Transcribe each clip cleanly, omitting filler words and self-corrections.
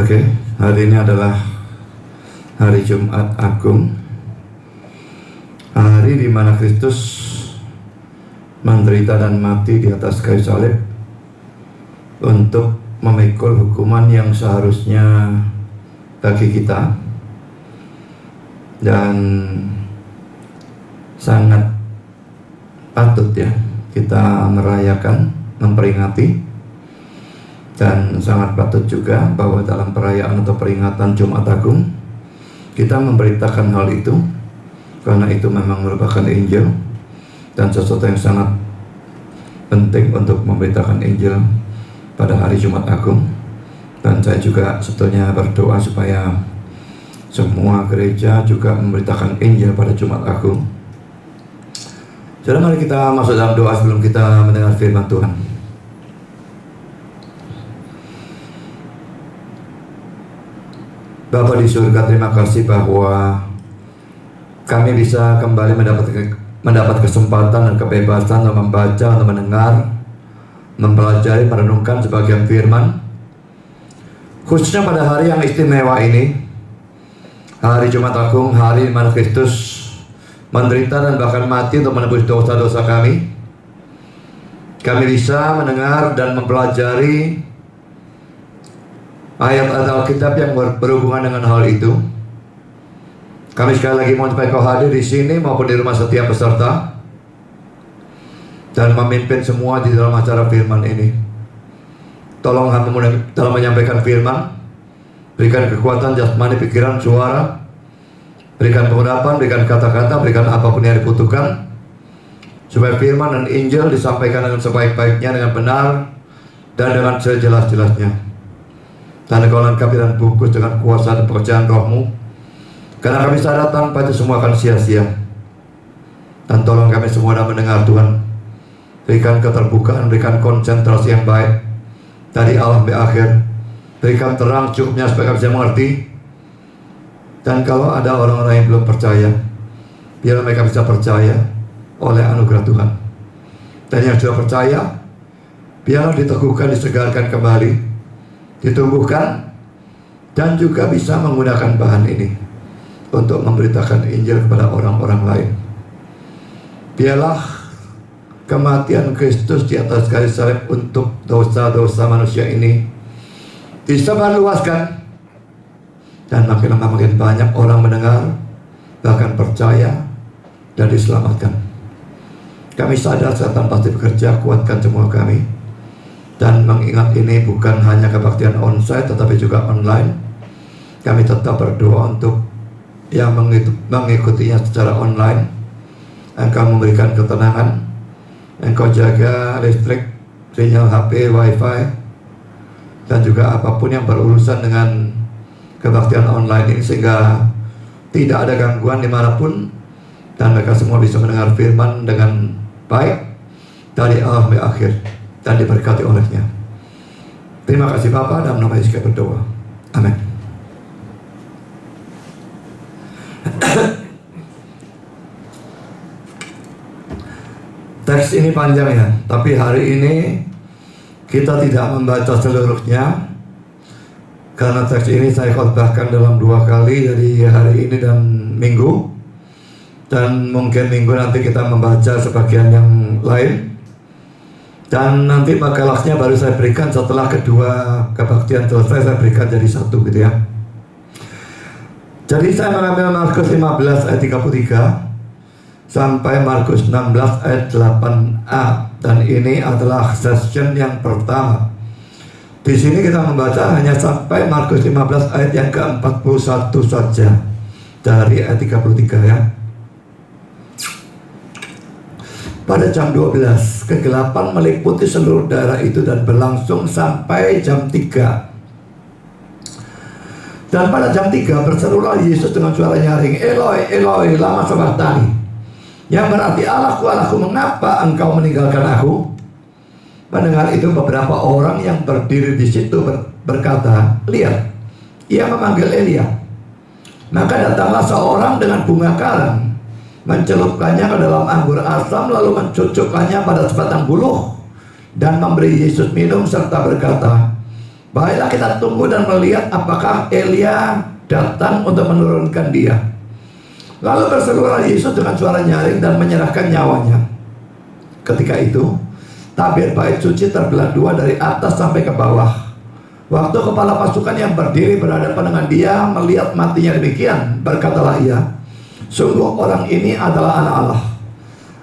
Oke, hari ini adalah hari Jumat Agung, hari di mana Kristus menderita dan mati di atas kayu salib untuk memikul hukuman yang seharusnya bagi kita, dan sangat patut ya kita merayakan, memperingati. Dan sangat patut juga bahwa dalam perayaan atau peringatan Jumat Agung kita memberitakan hal itu, karena itu memang merupakan Injil dan sesuatu yang sangat penting untuk memberitakan Injil pada hari Jumat Agung. Dan saya juga sebetulnya berdoa supaya semua gereja juga memberitakan Injil pada Jumat Agung. Jadi mari kita masuk dalam doa sebelum kita mendengar firman Tuhan. Bapa di surga, terima kasih bahwa kami bisa kembali mendapat kesempatan dan kebebasan untuk membaca, untuk mendengar, mempelajari, merenungkan sebagian firman, khususnya pada hari yang istimewa ini, hari Jumat Agung, hari di mana Kristus menderita dan bahkan mati untuk menebus dosa-dosa kami. Kami bisa mendengar dan mempelajari ayat-ayat Alkitab yang berhubungan dengan hal itu. Kami sekali lagi mohon supaya Kau hadir di sini maupun di rumah setiap peserta dan memimpin semua di dalam acara firman ini. Tolong hamba-Mu dalam menyampaikan firman, berikan kekuatan jasmani, pikiran, suara, berikan pengurapan, berikan kata-kata, berikan apapun yang dibutuhkan, supaya firman dan Injil disampaikan dengan sebaik-baiknya, dengan benar dan dengan sejelas-jelasnya. Dan Kau lengkapi dan bungkus dengan kuasa dan pekerjaan Roh-Mu, karena kami sadar tanpa itu semua akan sia-sia. Dan tolong kami semua dalam mendengar Tuhan, berikan keterbukaan, berikan konsentrasi yang baik dari awal sampai akhir, berikan terang cukupnya supaya kami bisa mengerti. Dan kalau ada orang-orang yang belum percaya, biarlah mereka bisa percaya oleh anugerah Tuhan. Dan yang sudah percaya, biarlah diteguhkan, disegarkan kembali, ditumbuhkan, dan juga bisa menggunakan bahan ini untuk memberitakan Injil kepada orang-orang lain. Biarlah kematian Kristus di atas kayu salib untuk dosa-dosa manusia ini disebarluaskan, dan makin lama makin banyak orang mendengar, bahkan percaya dan diselamatkan. Kami sadar setan pasti bekerja, kuatkan semua kami. Dan mengingat ini bukan hanya kebaktian onsite tetapi juga online. Kami tetap berdoa untuk yang mengikutinya secara online. Engkau memberikan ketenangan, Engkau jaga listrik, sinyal HP, wifi, dan juga apapun yang berurusan dengan kebaktian online ini, sehingga tidak ada gangguan dimanapun, dan mereka semua bisa mendengar firman dengan baik dari awal sampai akhir dan diberkati olehnya. Terima kasih Bapa, dalam nama Yesus kami berdoa. Amin. Teks ini panjang ya, tapi hari ini kita tidak membaca seluruhnya, karena teks ini saya khotbahkan dalam 2 kali, jadi hari ini dan minggu, dan mungkin minggu nanti kita membaca sebagian yang lain. Dan nanti makalahnya baru saya berikan setelah kedua kebaktian selesai, saya berikan jadi satu gitu ya. Jadi saya mengambil Markus 15 ayat 33 sampai Markus 16 ayat 8a, dan ini adalah session yang pertama. Di sini kita membaca hanya sampai Markus 15 ayat yang ke-41 saja dari ayat 33 ya. Pada jam 12, kegelapan meliputi seluruh daerah itu dan berlangsung sampai jam 3. Dan pada jam 3 berserulah Yesus dengan suara nyaring, Eloi, Eloi, lama sabachthani, yang berarti Allahku, Allahku, mengapa engkau meninggalkan aku? Mendengar itu beberapa orang yang berdiri di situ berkata, lihat, ia memanggil Elia. Maka datanglah seorang dengan bunga karang, mencelupkannya ke dalam anggur asam, lalu mencucukkannya pada sebatang buluh dan memberi Yesus minum serta berkata, Baiklah kita tunggu dan melihat apakah Elia datang untuk menurunkan dia. Lalu berserulah Yesus dengan suara nyaring dan menyerahkan nyawanya. Ketika itu tabir bait suci terbelah dua dari atas sampai ke bawah. Waktu kepala pasukan yang berdiri berhadapan dengan dia melihat matinya demikian, berkatalah ia, sungguh orang ini adalah anak Allah.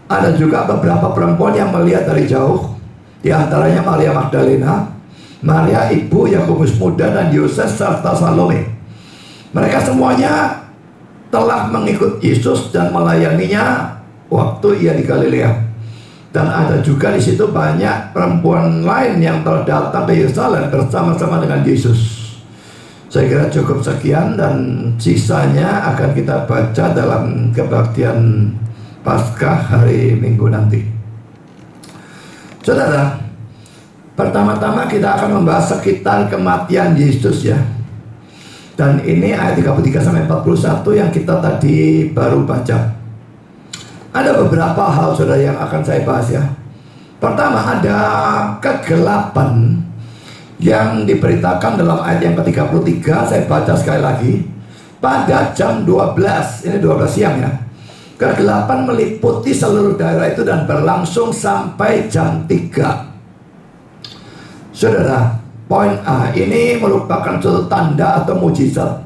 Ada juga beberapa perempuan yang melihat dari jauh, di antaranya Maria Magdalena, Maria ibu Yakobus muda dan Yoses serta Salome. Mereka semuanya telah mengikut Yesus dan melayaninya waktu ia di Galilea. Dan ada juga di situ banyak perempuan lain yang telah datang ke Yerusalem bersama-sama dengan Yesus. Saya kira cukup sekian dan sisanya akan kita baca dalam kebaktian Paskah hari Minggu nanti. Saudara, pertama-tama kita akan membahas sekitar kematian Yesus ya. Dan ini ayat 33 sampai 41 yang kita tadi baru baca. Ada beberapa hal saudara yang akan saya bahas ya. Pertama, ada kegelapan yang diberitakan dalam ayat yang ke-33. Saya baca sekali lagi. Pada jam 12, ini 12 siang ya, kegelapan meliputi seluruh daerah itu dan berlangsung sampai jam 3. Saudara, poin A ini merupakan suatu tanda atau mujizat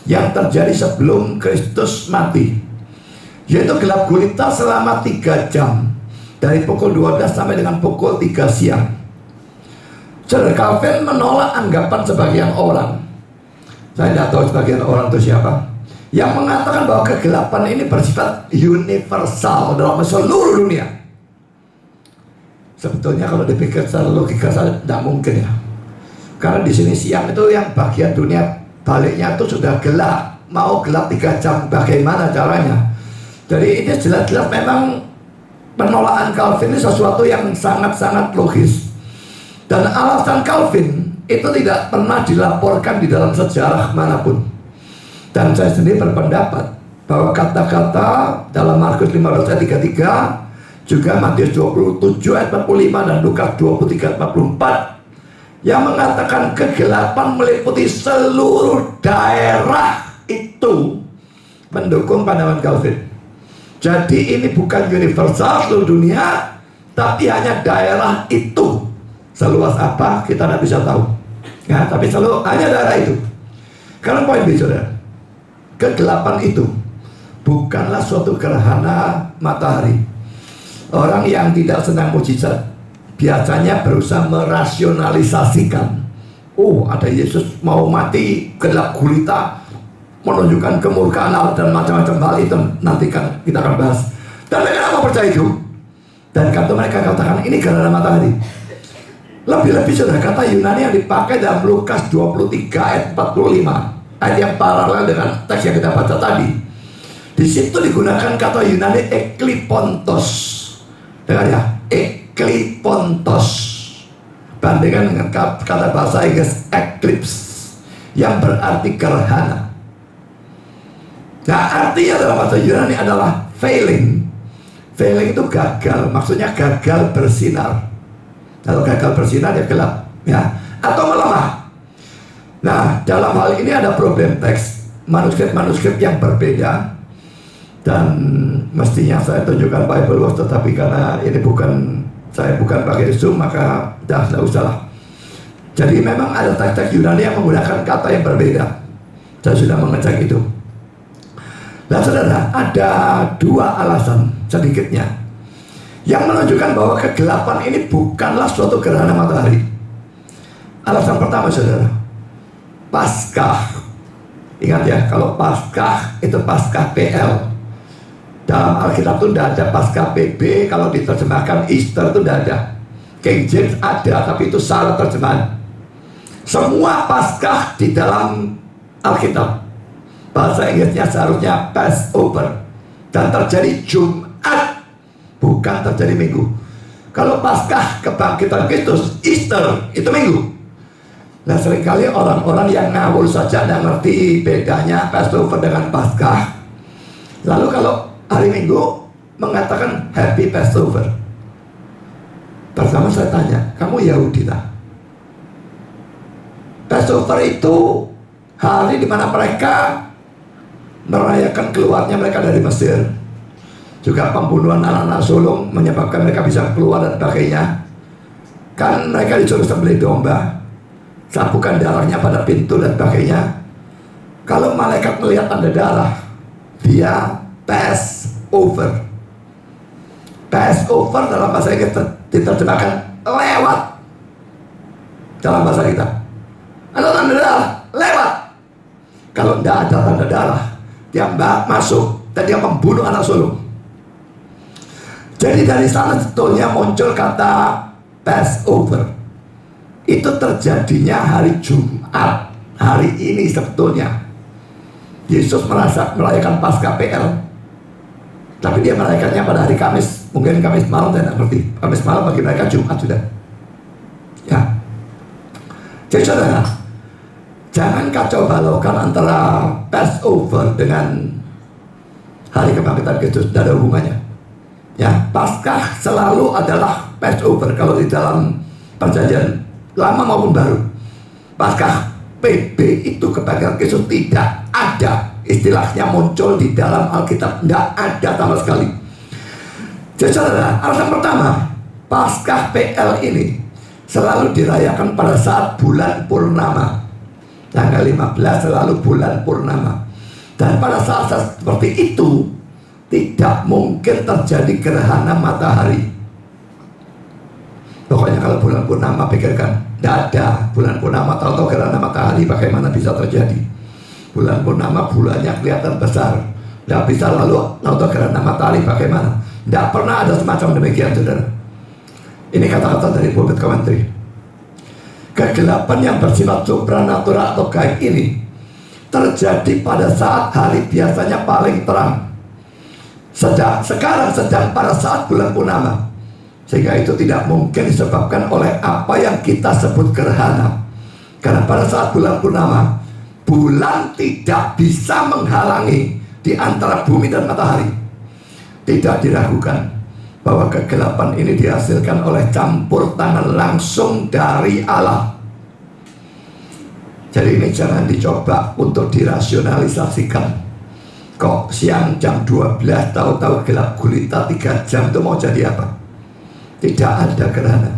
yang terjadi sebelum Kristus mati, yaitu gelap gulita selama 3 jam, dari pukul 12 sampai dengan pukul 3 siang. Saudara, Calvin menolak anggapan sebagian orang, saya tidak tahu sebagian orang itu siapa, yang mengatakan bahwa kegelapan ini bersifat universal dalam seluruh dunia. Sebetulnya kalau dipikir secara logika saya tidak mungkin ya, karena di sini siang itu yang bagian dunia baliknya itu sudah gelap, mau gelap 3 jam, bagaimana caranya? Jadi ini jelas-jelas memang penolakan Calvin ini sesuatu yang sangat-sangat logis. Dan alasan Calvin itu tidak pernah dilaporkan di dalam sejarah manapun. Dan saya sendiri berpendapat bahwa kata-kata dalam Markus 15 ayat 33, juga Matius 27 ayat 45 dan Lukas 23 ayat 44 yang mengatakan kegelapan meliputi seluruh daerah itu mendukung pandangan Calvin. Jadi ini bukan universal seluruh dunia, tapi hanya daerah itu. Seluas apa kita tidak bisa tahu ya, tapi selalu hanya daerah itu. Karena poin B, saudara, kegelapan itu bukanlah suatu gerhana matahari. Orang yang tidak senang mujizat biasanya berusaha merasionalisasikan, oh ada Yesus mau mati gelap gulita, menunjukkan kemurkaan Allah dan macam-macam hal itu nanti kan kita akan bahas. Dan mereka apa percaya itu? Dan kata mereka katakan ini gerhana matahari. Lebih-lebih saudara, kata Yunani yang dipakai dalam Lukas 23 ayat 45, ayat yang paralel dengan teks yang kita baca tadi. Di situ digunakan kata Yunani eklipontos. Dengar ya, eklipontos. Bandingkan dengan kata bahasa Inggris eclipse yang berarti gerhana. Nah, artinya dalam bahasa Yunani adalah failing. Failing itu gagal, maksudnya gagal bersinar. Kalau gagal bersinar ya gelap ya, atau melemah. Nah, dalam hal ini ada problem teks, manuskrip-manuskrip yang berbeda. Dan mestinya saya tunjukkan Bible Watch, tetapi karena ini saya bukan pakai Zoom, maka tidak usah lah. Jadi memang ada teks-teks Yunani yang menggunakan kata yang berbeda. Saya sudah mengecek itu. Nah saudara, ada 2 alasan sedikitnya yang menunjukkan bahwa kegelapan ini bukanlah suatu gerhana matahari. Alasan pertama saudara, Paskah. Ingat ya, kalau Paskah itu Paskah PL. Dalam Alkitab itu tidak ada Paskah PB. Kalau diterjemahkan Easter itu tidak ada. King James ada, tapi itu salah terjemahan. Semua Paskah di dalam Alkitab, bahasa Inggrisnya seharusnya Passover, dan terjadi Jumat, bukan terjadi Minggu. Kalau Paskah kebangkitan Kristus, Easter itu Minggu. Nah seringkali orang-orang yang ngawur saja tidak ngerti bedanya Passover dengan Paskah. Lalu kalau hari Minggu mengatakan Happy Passover. Pertama saya tanya, kamu Yahudi tak? Passover itu hari di mana mereka merayakan keluarnya mereka dari Mesir. Juga pembunuhan anak-anak sulung menyebabkan mereka bisa keluar dan sebagainya. Kan mereka disuruh sembelih domba, sapukan darahnya pada pintu dan sebagainya. Kalau malaikat melihat tanda darah, dia Passover. Passover dalam bahasa kita diterjemahkan lewat. Dalam bahasa kita ada tanda darah, lewat. Kalau tidak ada tanda darah, dia masuk dan dia membunuh anak sulung. Jadi dari sana sebetulnya muncul kata Passover. Itu terjadinya hari Jumat. Hari ini sebetulnya Yesus merayakan Paskah PL, tapi dia merayakannya pada hari Kamis. Mungkin Kamis malam, saya tidak ngerti. Kamis malam bagi mereka Jumat sudah. Ya. Jadi saudara, jangan kacau balaukan antara Passover dengan hari kebangkitan Kristus. Tidak ada hubungannya. Ya, Paskah selalu adalah Passover kalau di dalam perjanjian lama maupun baru. Paskah PB itu kebangkitan Kristus tidak ada istilahnya muncul di dalam Alkitab. Tidak ada sama sekali. Jadi saudara, alasan pertama, Paskah PL ini selalu dirayakan pada saat bulan purnama. Tanggal 15 selalu bulan purnama. Dan pada saat seperti itu tidak mungkin terjadi gerhana matahari. Pokoknya kalau bulan purnama pikirkan, tidak ada bulan purnama. Tahu-tahu gerhana matahari bagaimana bisa terjadi? Bulan purnama bulannya kelihatan besar, tidak bisa lalu tahu-tahu gerhana matahari bagaimana? Tidak pernah ada semacam demikian, saudara. Ini kata-kata dari pulpit commentary. Kegelapan yang bersifat supranatural atau gaib ini terjadi pada saat hari biasanya paling terang. Sekarang sedang pada saat bulan purnama, sehingga itu tidak mungkin disebabkan oleh apa yang kita sebut gerhana. Karena pada saat bulan purnama, bulan tidak bisa menghalangi di antara bumi dan matahari. Tidak diragukan bahwa kegelapan ini dihasilkan oleh campur tangan langsung dari Allah. Jadi ini jangan dicoba untuk dirasionalisasikan. Kok siang jam 12 tahu-tahu gelap gulita 3 jam itu mau jadi apa? Tidak ada gerhana.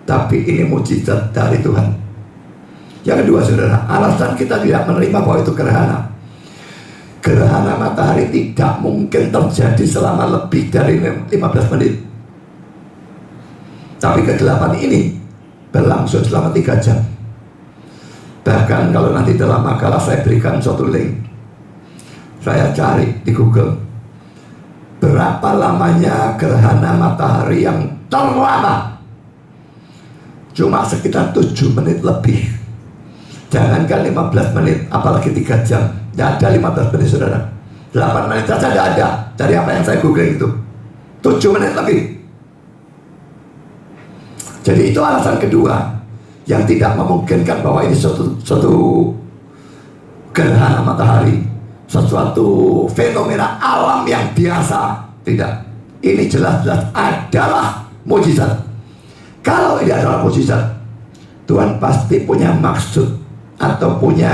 Tapi ini mujizat dari Tuhan. Yang kedua saudara, alasan kita tidak menerima bahwa itu gerhana. Gerhana matahari tidak mungkin terjadi selama lebih dari 15 menit. Tapi kegelapan ini berlangsung selama 3 jam. Bahkan kalau nanti dalam makalah saya berikan suatu link, saya cari di Google berapa lamanya gerhana matahari yang terlama. Cuma sekitar 7 menit lebih. Jangankan 15 menit, apalagi 3 jam. Tidak ada 15 menit saudara. 8 menit saja tidak ada. Dari apa yang saya googling itu 7 menit lebih. Jadi itu alasan kedua yang tidak memungkinkan bahwa ini suatu gerhana matahari, sesuatu fenomena alam yang biasa. Tidak. Ini jelas-jelas adalah mukjizat. Kalau ini adalah mukjizat, Tuhan pasti punya maksud atau punya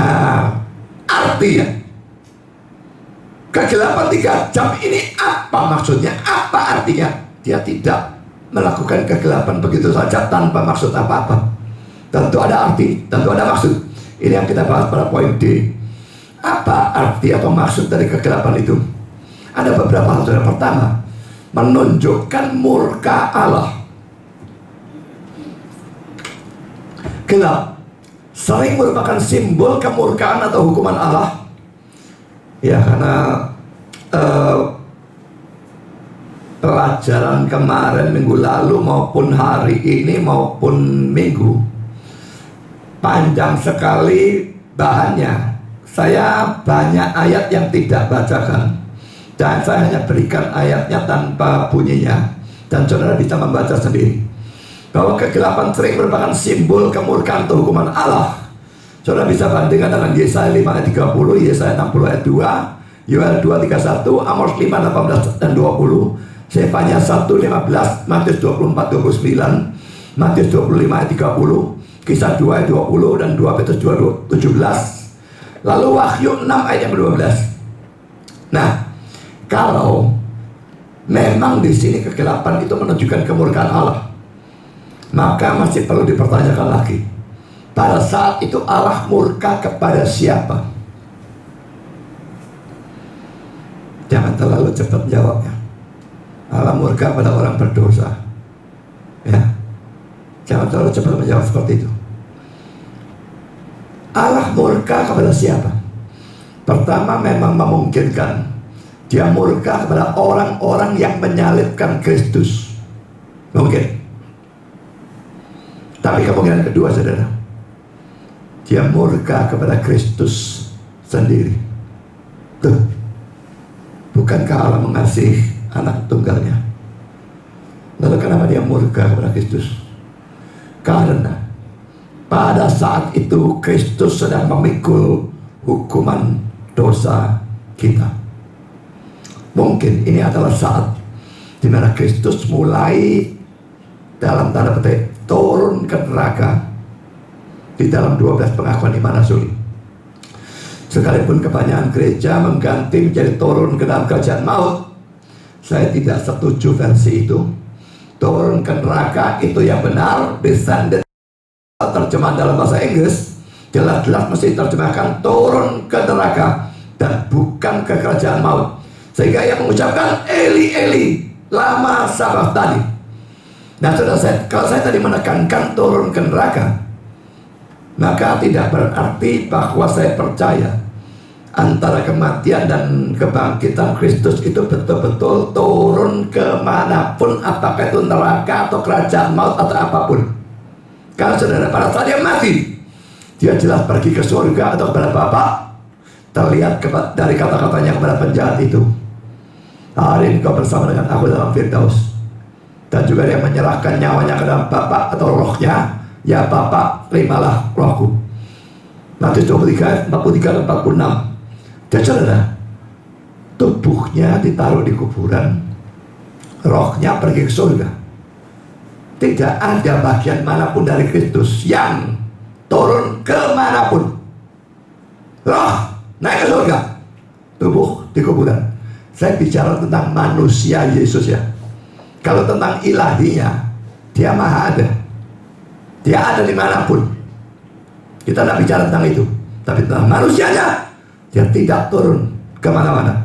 arti ya. Kegelapan 3 jam ini apa maksudnya? Apa artinya? Dia tidak melakukan kegelapan begitu saja tanpa maksud apa-apa. Tentu ada arti, tentu ada maksud. Ini yang kita bahas pada poin D. Apa arti atau maksud dari kegelapan itu? Ada beberapa hal. Yang pertama, menunjukkan murka Allah. Gelap sering merupakan simbol kemurkaan atau hukuman Allah. Ya, karena pelajaran kemarin minggu lalu maupun hari ini maupun minggu panjang sekali bahannya. Saya banyak ayat yang tidak bacakan dan saya hanya berikan ayatnya tanpa bunyinya, dan saudara bisa membaca sendiri bahwa kegelapan sering merupakan simbol kemurkaan atau hukuman Allah. Saudara bisa bandingkan dengan Yesaya 5 ayat 30, Yesaya 60 ayat 2, Yoel 2 31, Amos 5 18 dan 20, Sefanya 1 15, Matius 24 29, Matius 25 ayat 30, Kisah 2 ayat 20 dan 2 Petrus 2 17. Lalu Wahyu 6 ayat yang ke-12. Nah, kalau memang di sini kegelapan itu menunjukkan kemurkaan Allah, maka masih perlu dipertanyakan lagi. Pada saat itu Allah murka kepada siapa? Jangan terlalu cepat jawabnya. Allah murka pada orang berdosa. Ya, jangan terlalu cepat menjawab seperti itu. Allah murka kepada siapa? Pertama, memang memungkinkan Dia murka kepada orang-orang yang menyalibkan Kristus. Mungkin. Tapi kemungkinan kedua, saudara, Dia murka kepada Kristus sendiri. Tuh, bukankah Allah mengasihi anak tunggalnya? Lalu kenapa Dia murka kepada Kristus? Karena pada saat itu Kristus sedang memikul hukuman dosa kita. Mungkin ini adalah saat di mana Kristus mulai dalam tanda petik turun ke neraka di dalam 12 pengakuan iman Rasul. Sekalipun kebanyakan gereja mengganti menjadi turun ke dalam kerajaan maut, saya tidak setuju versi itu. Turun ke neraka itu yang benar. Descended, terjemahan dalam bahasa Inggris jelas-jelas mesti terjemahkan turun ke neraka dan bukan ke kerajaan maut. Sehingga ia mengucapkan Eli Eli lama sabachthani. Nah, saudara, kalau saya tadi menekankan turun ke neraka, maka tidak berarti bahwa saya percaya antara kematian dan kebangkitan Kristus itu betul-betul turun kemanapun, apakah itu neraka atau kerajaan maut atau apapun. Karena saudara, pada saat Dia mati, Dia jelas pergi ke surga atau kepada Bapa. Terlihat dari kata-katanya kepada penjahat itu, hari ini kau bersama dengan aku dalam Firdaus. Dan juga Dia menyerahkan nyawanya ke dalam Bapa atau rohnya. Ya Bapa, terimalah rohku. Matius 23, 43 dan 46. Dan saudara, tubuhnya ditaruh di kuburan, rohnya pergi ke surga. Tidak ada bagian manapun dari Kristus yang turun kemanapun. Roh naik ke surga, tubuh di kuburan. Saya bicara tentang manusia Yesus ya. Kalau tentang ilahinya, Dia maha ada. Dia ada dimanapun. Kita tidak bicara tentang itu. Tapi tentang manusianya, Dia tidak turun kemana-mana.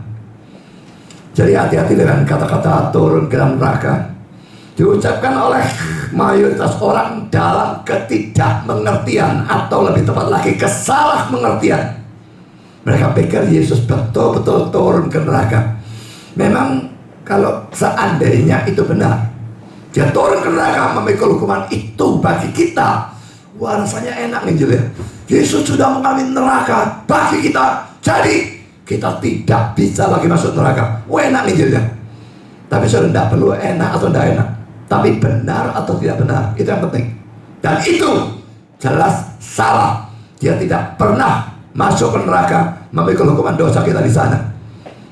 Jadi hati-hati dengan kata-kata turun ke dalam neraka. Diucapkan oleh mayoritas orang dalam ketidakmengertian, atau lebih tepat lagi kesalahmengertian. Mereka pikir Yesus betul-betul turun ke neraka. Memang kalau seandainya itu benar, Dia turun ke neraka memikul hukuman itu bagi kita, wah rasanya enak nih ya. Yesus sudah mengalami neraka bagi kita, jadi kita tidak bisa lagi masuk neraka. Wah enak nih ya. Tapi sudah tidak perlu enak atau tidak enak, tapi benar atau tidak benar, itu yang penting. Dan itu jelas salah. Dia tidak pernah masuk ke neraka memikul hukuman dosa kita di sana.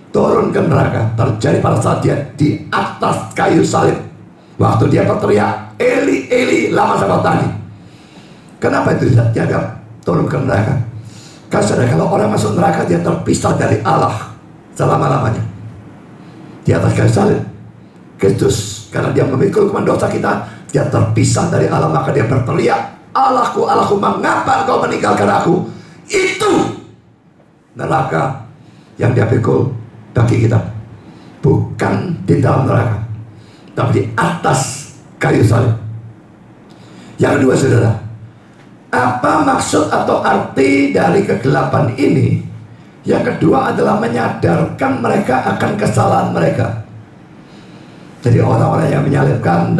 Turun ke neraka terjadi pada saat Dia di atas kayu salib, waktu Dia berteriak Eli Eli lama sabachthani. Kenapa itu dianggap turun ke neraka? Karena kalau orang masuk neraka, dia terpisah dari Allah selama-lamanya. Di atas kayu salib Kristus, karena Dia memikul hukuman dosa kita, Dia terpisah dari Allah. Maka Dia berteriak, Allahku, Allahku, mengapa Engkau meninggalkan aku? Itu neraka yang Dia pikul bagi kita. Bukan di dalam neraka, tapi di atas kayu salib. Yang kedua, saudara, apa maksud atau arti dari kegelapan ini? Yang kedua adalah menyadarkan mereka akan kesalahan mereka. Jadi orang-orang yang menyalibkan,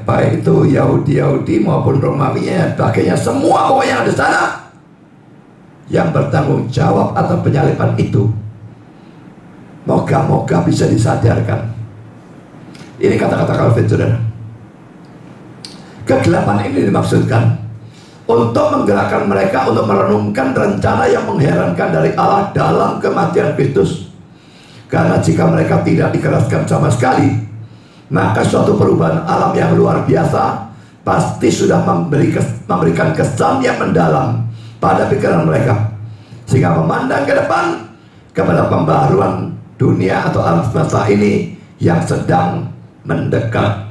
baik itu Yahudi maupun Romawi dan sebagainya, semua orang yang ada di sana yang bertanggung jawab atas penyaliban itu, moga-moga bisa disadarkan. Ini kata-kata Calvin, saudara. Kegelapan ini dimaksudkan untuk menggerakkan mereka untuk merenungkan rencana yang mengherankan dari Allah dalam kematian Kristus. Karena jika mereka tidak dikeraskan sama sekali, maka suatu perubahan alam yang luar biasa pasti sudah memberikan kesan yang mendalam pada pikiran mereka, sehingga memandang ke depan kepada pembaharuan dunia atau alam semesta ini yang sedang mendekat.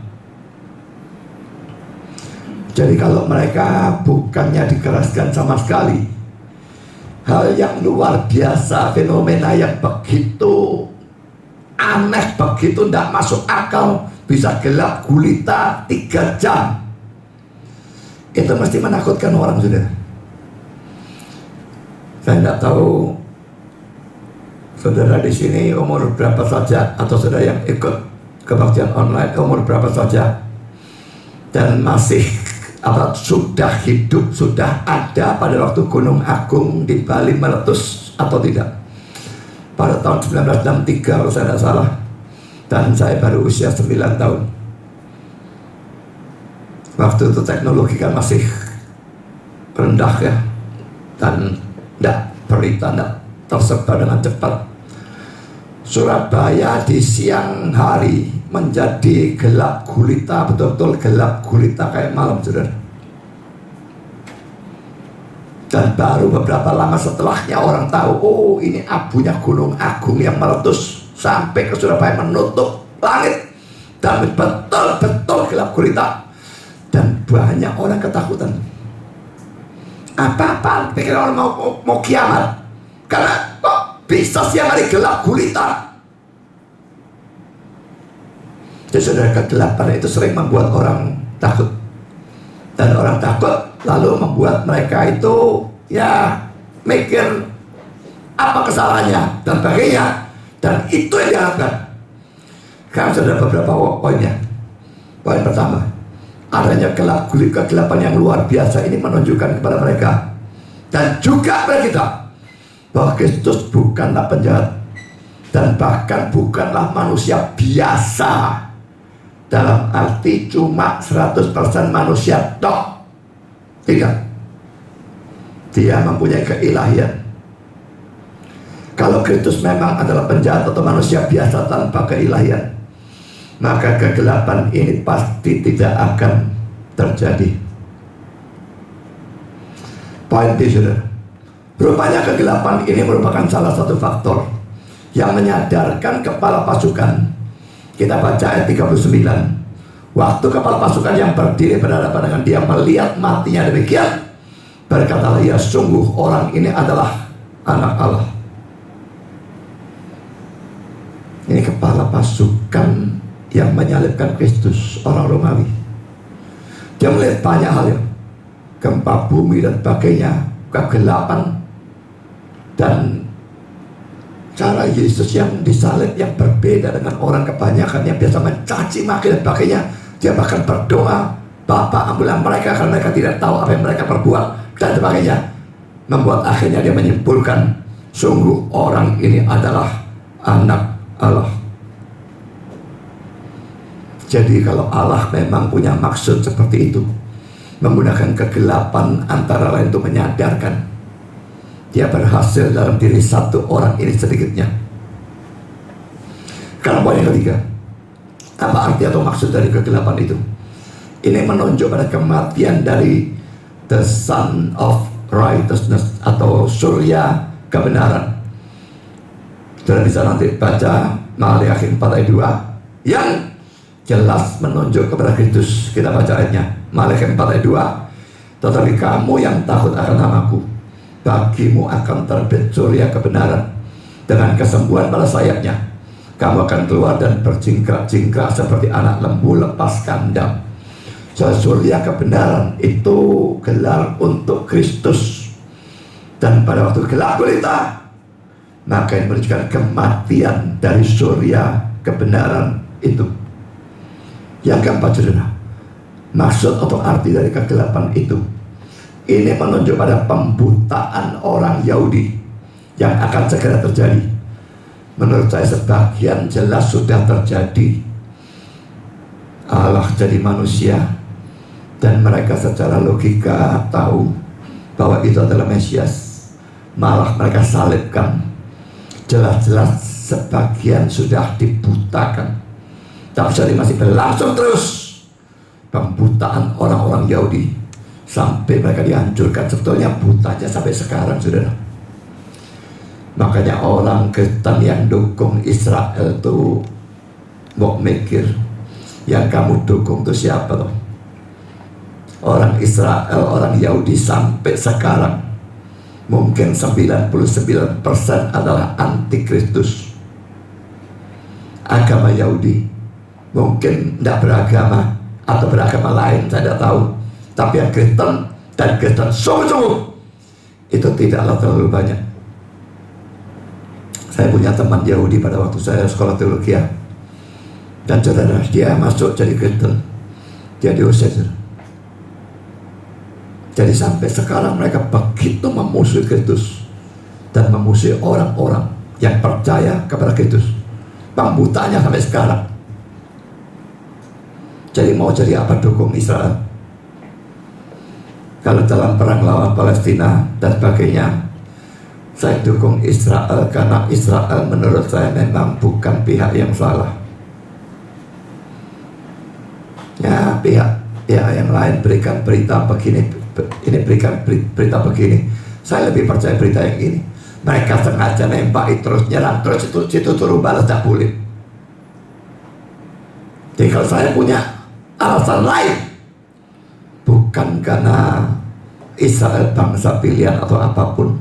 Jadi kalau mereka bukannya dikeraskan sama sekali, hal yang luar biasa, fenomena yang begitu aneh, begitu tidak masuk akal, bisa gelap gulita 3 jam, itu mesti menakutkan orang, saudara. Saya tidak tahu saudara di sini umur berapa saja, atau saudara yang ikut kebaktian online umur berapa saja, dan masih sudah hidup, sudah ada pada waktu Gunung Agung di Bali meletus atau tidak, pada tahun 1963 kalau saya tidak salah, dan saya baru usia 9 tahun. Waktu itu teknologi kan masih rendah ya, dan berita tidak tersebar dengan cepat. Surabaya di siang hari menjadi gelap gulita, betul-betul gelap gulita kayak malam, saudara. Dan baru beberapa lama setelahnya orang tahu, oh ini abunya Gunung Agung yang meletus sampai ke Surabaya, menutup langit, dan betul-betul gelap gulita, dan banyak orang ketakutan. Apa-apa pikir orang mau kiamat, karena kok bisa siang hari gelap gulita. Jadi saudara, kegelapan itu sering membuat orang takut, dan orang takut lalu membuat mereka itu ya mikir apa kesalahannya dan sebagainya, dan itu yang diharapkan. Karena sudah beberapa poinnya. Poin pertama, adanya kegelapan yang luar biasa ini menunjukkan kepada mereka dan juga kepada kita bahwa Kristus bukanlah penjahat, dan bahkan bukanlah manusia biasa dalam arti cuma 100% manusia toh. Tidak, dia mempunyai keilahian. Kalau Kristus memang adalah penjahat atau manusia biasa tanpa keilahian, maka kegelapan ini pasti tidak akan terjadi. Poin B, saudara, rupanya kegelapan ini merupakan salah satu faktor yang menyadarkan kepala pasukan. Kita baca ayat 39. Waktu kepala pasukan yang berdiri berhadapan dengan dia melihat matinya demikian, berkatalah ia, sungguh orang ini adalah anak Allah. Ini kepala pasukan yang menyalibkan Kristus, orang Romawi. Dia melihat banyak hal, ya, gempa bumi dan sebagainya, kegelapan, dan cara Yesus yang disalib yang berbeda dengan orang kebanyakan yang biasa mencaci maki dan sebagainya. Dia bahkan berdoa, Bapa ampunlah mereka karena mereka tidak tahu apa yang mereka perbuat, dan sebagainya. Membuat akhirnya dia menyimpulkan, sungguh orang ini adalah anak Allah. Jadi kalau Allah memang punya maksud seperti itu, menggunakan kegelapan antara lain untuk menyadarkan, dia berhasil dalam diri satu orang ini sedikitnya. Karena poin yang ketiga, apa arti atau maksud dari kegelapan itu? Ini menunjuk pada kematian dari the Son of Righteousness atau surya kebenaran. Sudah bisa nanti baca Maliaki 4 ayat 2 yang jelas menunjuk kepada Kristus. Kita baca ayatnya, Maliaki 4 ayat 2. Tetapi kamu yang takut akan namaku, bagimu akan terbit surya kebenaran dengan kesembuhan pada sayapnya. Kamu akan keluar dan berjingkrak-jingkrak seperti anak lembu lepas kandang. So, surya kebenaran itu gelar untuk Kristus. Dan pada waktu gelap gulita, maka ini menunjukkan kematian dari surya kebenaran itu. Yang keempat, saudara, maksud atau arti dari kegelapan itu, ini menunjuk pada pembutaan orang Yahudi yang akan segera terjadi. Menurut saya sebagian jelas sudah terjadi. Allah jadi manusia, dan mereka secara logika tahu bahwa itu adalah Mesias. Malah mereka salibkan. Jelas-jelas sebagian sudah dibutakan. Tapi masih berlangsung terus. pembutaan orang-orang Yahudi sampai mereka dihancurkan. Sebetulnya butanya sampai sekarang, saudara. Makanya orang Kristen yang dukung Israel tuh mau mikir, yang kamu dukung tuh siapa tuh? Orang Israel, orang Yahudi sampai sekarang mungkin 99% adalah antikristus. Agama Yahudi mungkin tidak beragama atau beragama lain, saya tidak tahu. Tapi yang Kristen dan Kristen sungguh-sungguh itu tidaklah terlalu banyak. Saya punya teman Yahudi pada waktu saya sekolah teologi, dan saudara, dia masuk jadi Kristen, dia diusir. Jadi sampai sekarang mereka begitu memusuhi Kristus dan memusuhi orang-orang yang percaya kepada Kristus. Pembutanya sampai sekarang. Jadi mau jadi apa dukung Israel? Kalau dalam perang lawan Palestina dan sebagainya, saya dukung Israel karena Israel menurut saya memang bukan pihak yang salah. Ya, pihak yang lain berikan berita begini, ini berikan berita begini. Saya lebih percaya berita yang ini. Mereka sengaja nembak terus nyerang terus itu turun balas tak boleh. Jadi kalau saya punya alasan lain, bukan karena Israel bangsa pilihan atau apapun,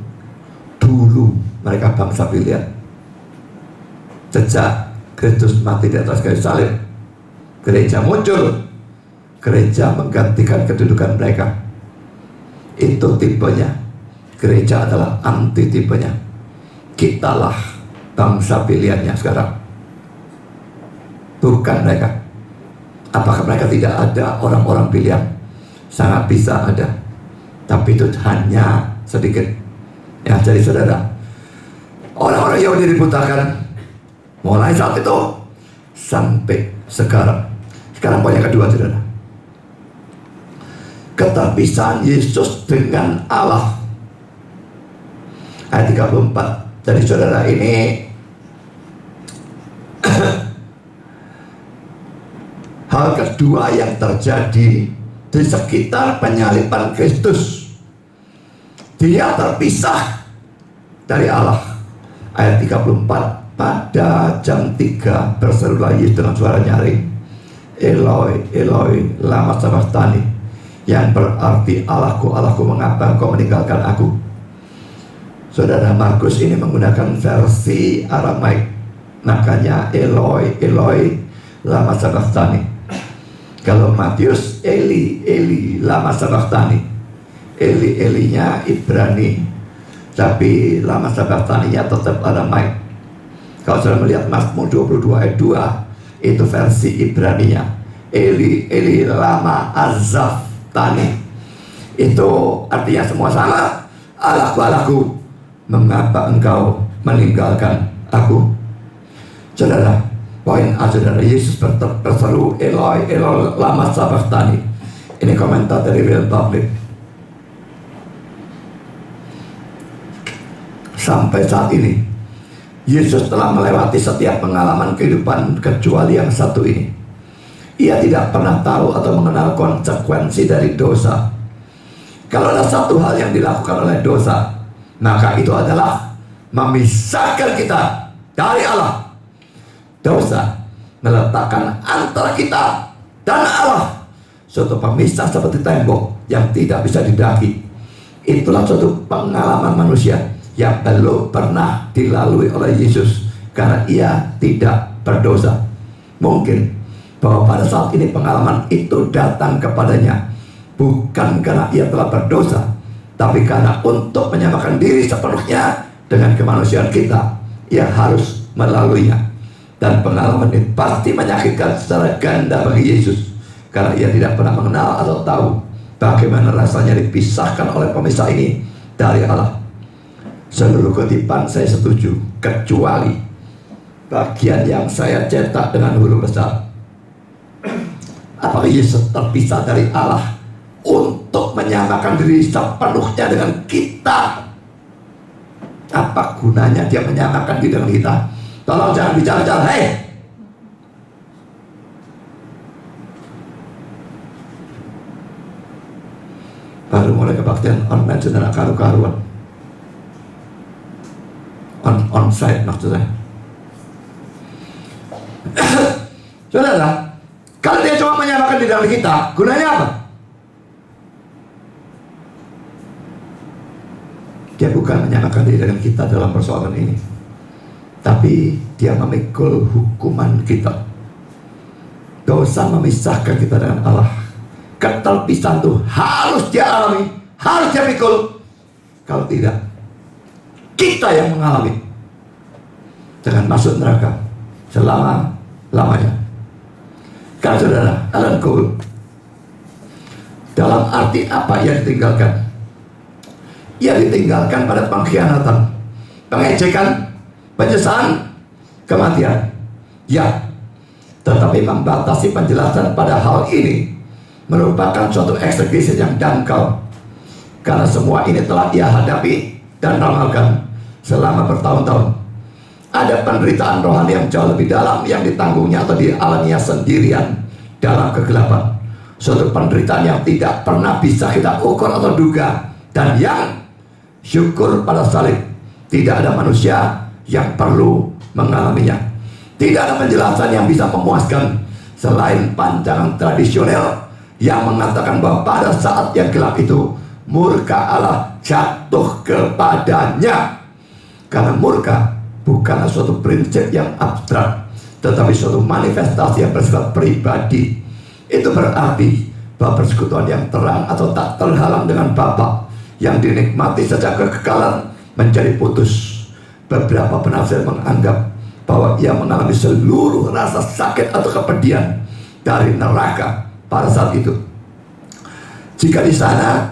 dulu mereka bangsa pilihan. Sejak Kristus mati di atas kayu salib, gereja muncul, gereja menggantikan kedudukan mereka. Itu tipenya. Gereja adalah anti-tipenya. Kitalah bangsa pilihannya sekarang, bukan mereka. Apakah mereka tidak ada orang-orang pilihan? Sangat bisa ada, tapi itu hanya sedikit. Ya, jadi saudara, orang-orang Yahudi dibutakan mulai saat itu sampai sekarang. Sekarang poin yang kedua, saudara, keterpisahan Yesus dengan Allah. Ayat 34. Jadi saudara, ini hal kedua yang terjadi di sekitar penyaliban Kristus. Dia terpisah dari Allah. Ayat 34. Pada jam 3 berserulah Yesus dengan suara nyaring, Eloi, Eloi, lama sabachthani, yang berarti Allahku, Allahku, mengapa engkau meninggalkan aku? Saudara, Markus ini menggunakan versi Aramaik, makanya Eloi, Eloi, lama sabachthani. Kalau Matius, Eli, Eli, lama sabachthani. Eli, Elinya Ibrani, tapi lama sabachthaninya tetap Aramaik. Kalau saudara melihat Mazmur 22 ayat 2, itu versi Ibraninya, Eli, Eli, lama azabtani. Itu artinya semua sama. Allahku, Allahku, mengapa engkau meninggalkan aku? Saudara, poin A, saudara, Yesus berseru, Eloi, Eloi, lama sabachthani. Ini komentar dari Real Public. Sampai saat ini Yesus telah melewati setiap pengalaman kehidupan kecuali yang satu ini. Ia tidak pernah tahu atau mengenal konsekuensi dari dosa. Kalau ada satu hal yang dilakukan oleh dosa, maka itu adalah memisahkan kita dari Allah. Dosa meletakkan antara kita dan Allah suatu pemisah seperti tembok yang tidak bisa didaki. Itulah suatu pengalaman manusia yang belum pernah dilalui oleh Yesus karena ia tidak berdosa. Mungkin bahwa pada saat ini pengalaman itu datang kepadanya bukan karena ia telah berdosa, tapi karena untuk menyamakan diri sepenuhnya dengan kemanusiaan kita, ia harus melaluinya. Dan pengalaman ini pasti menyakitkan secara ganda bagi Yesus karena ia tidak pernah mengenal atau tahu bagaimana rasanya dipisahkan oleh pemisah ini dari Allah. Seluruh kutipan saya setuju kecuali bagian yang saya cetak dengan huruf besar. Apakah Yesus terpisah dari Allah untuk menyamakan diri sepenuhnya dengan kita? Apa gunanya dia menyamakan diri dengan kita? Tolong jangan bicara-bicara, hei! Baru mulai kebaktian online saudara karu-karuan. On-site maksudnya. Saudara, kalau dia cuma menyamakan di dalam kita, gunanya apa? Dia bukan menyamakan diri dengan kita dalam persoalan ini, tapi dia memikul hukuman kita. Dosa memisahkan kita dengan Allah. Keterpisahan itu harus dia alami, harus dia pikul. Kalau tidak, kita yang mengalami dengan masuk neraka selama-lamanya. Karena saudara, Alan Cole, dalam arti apa yang ditinggalkan? Ia ditinggalkan pada pengkhianatan, pengecekan, penyesalan, kematian. Ya, tetapi membatasi penjelasan pada hal ini merupakan suatu eksekusi yang dangkal, karena semua ini telah ia hadapi dan ramalkan selama bertahun-tahun. Ada penderitaan rohani yang jauh lebih dalam yang ditanggungnya atau dialaminya sendirian dalam kegelapan. Suatu penderitaan yang tidak pernah bisa kita ukur atau duga, dan yang syukur pada salib tidak ada manusia yang perlu mengalaminya. Tidak ada penjelasan yang bisa memuaskan selain pandangan tradisional yang mengatakan bahwa pada saat yang gelap itu murka Allah jatuh kepadanya. Karena murka bukanlah suatu prinsip yang abstrak, tetapi suatu manifestasi yang bersifat pribadi. Itu berarti bahwa persekutuan yang terang atau tak terhalang dengan Bapa yang dinikmati sejak kekekalan menjadi putus. Beberapa penafsir menganggap bahwa ia mengalami seluruh rasa sakit atau kepedihan dari neraka pada saat itu. Jika di sana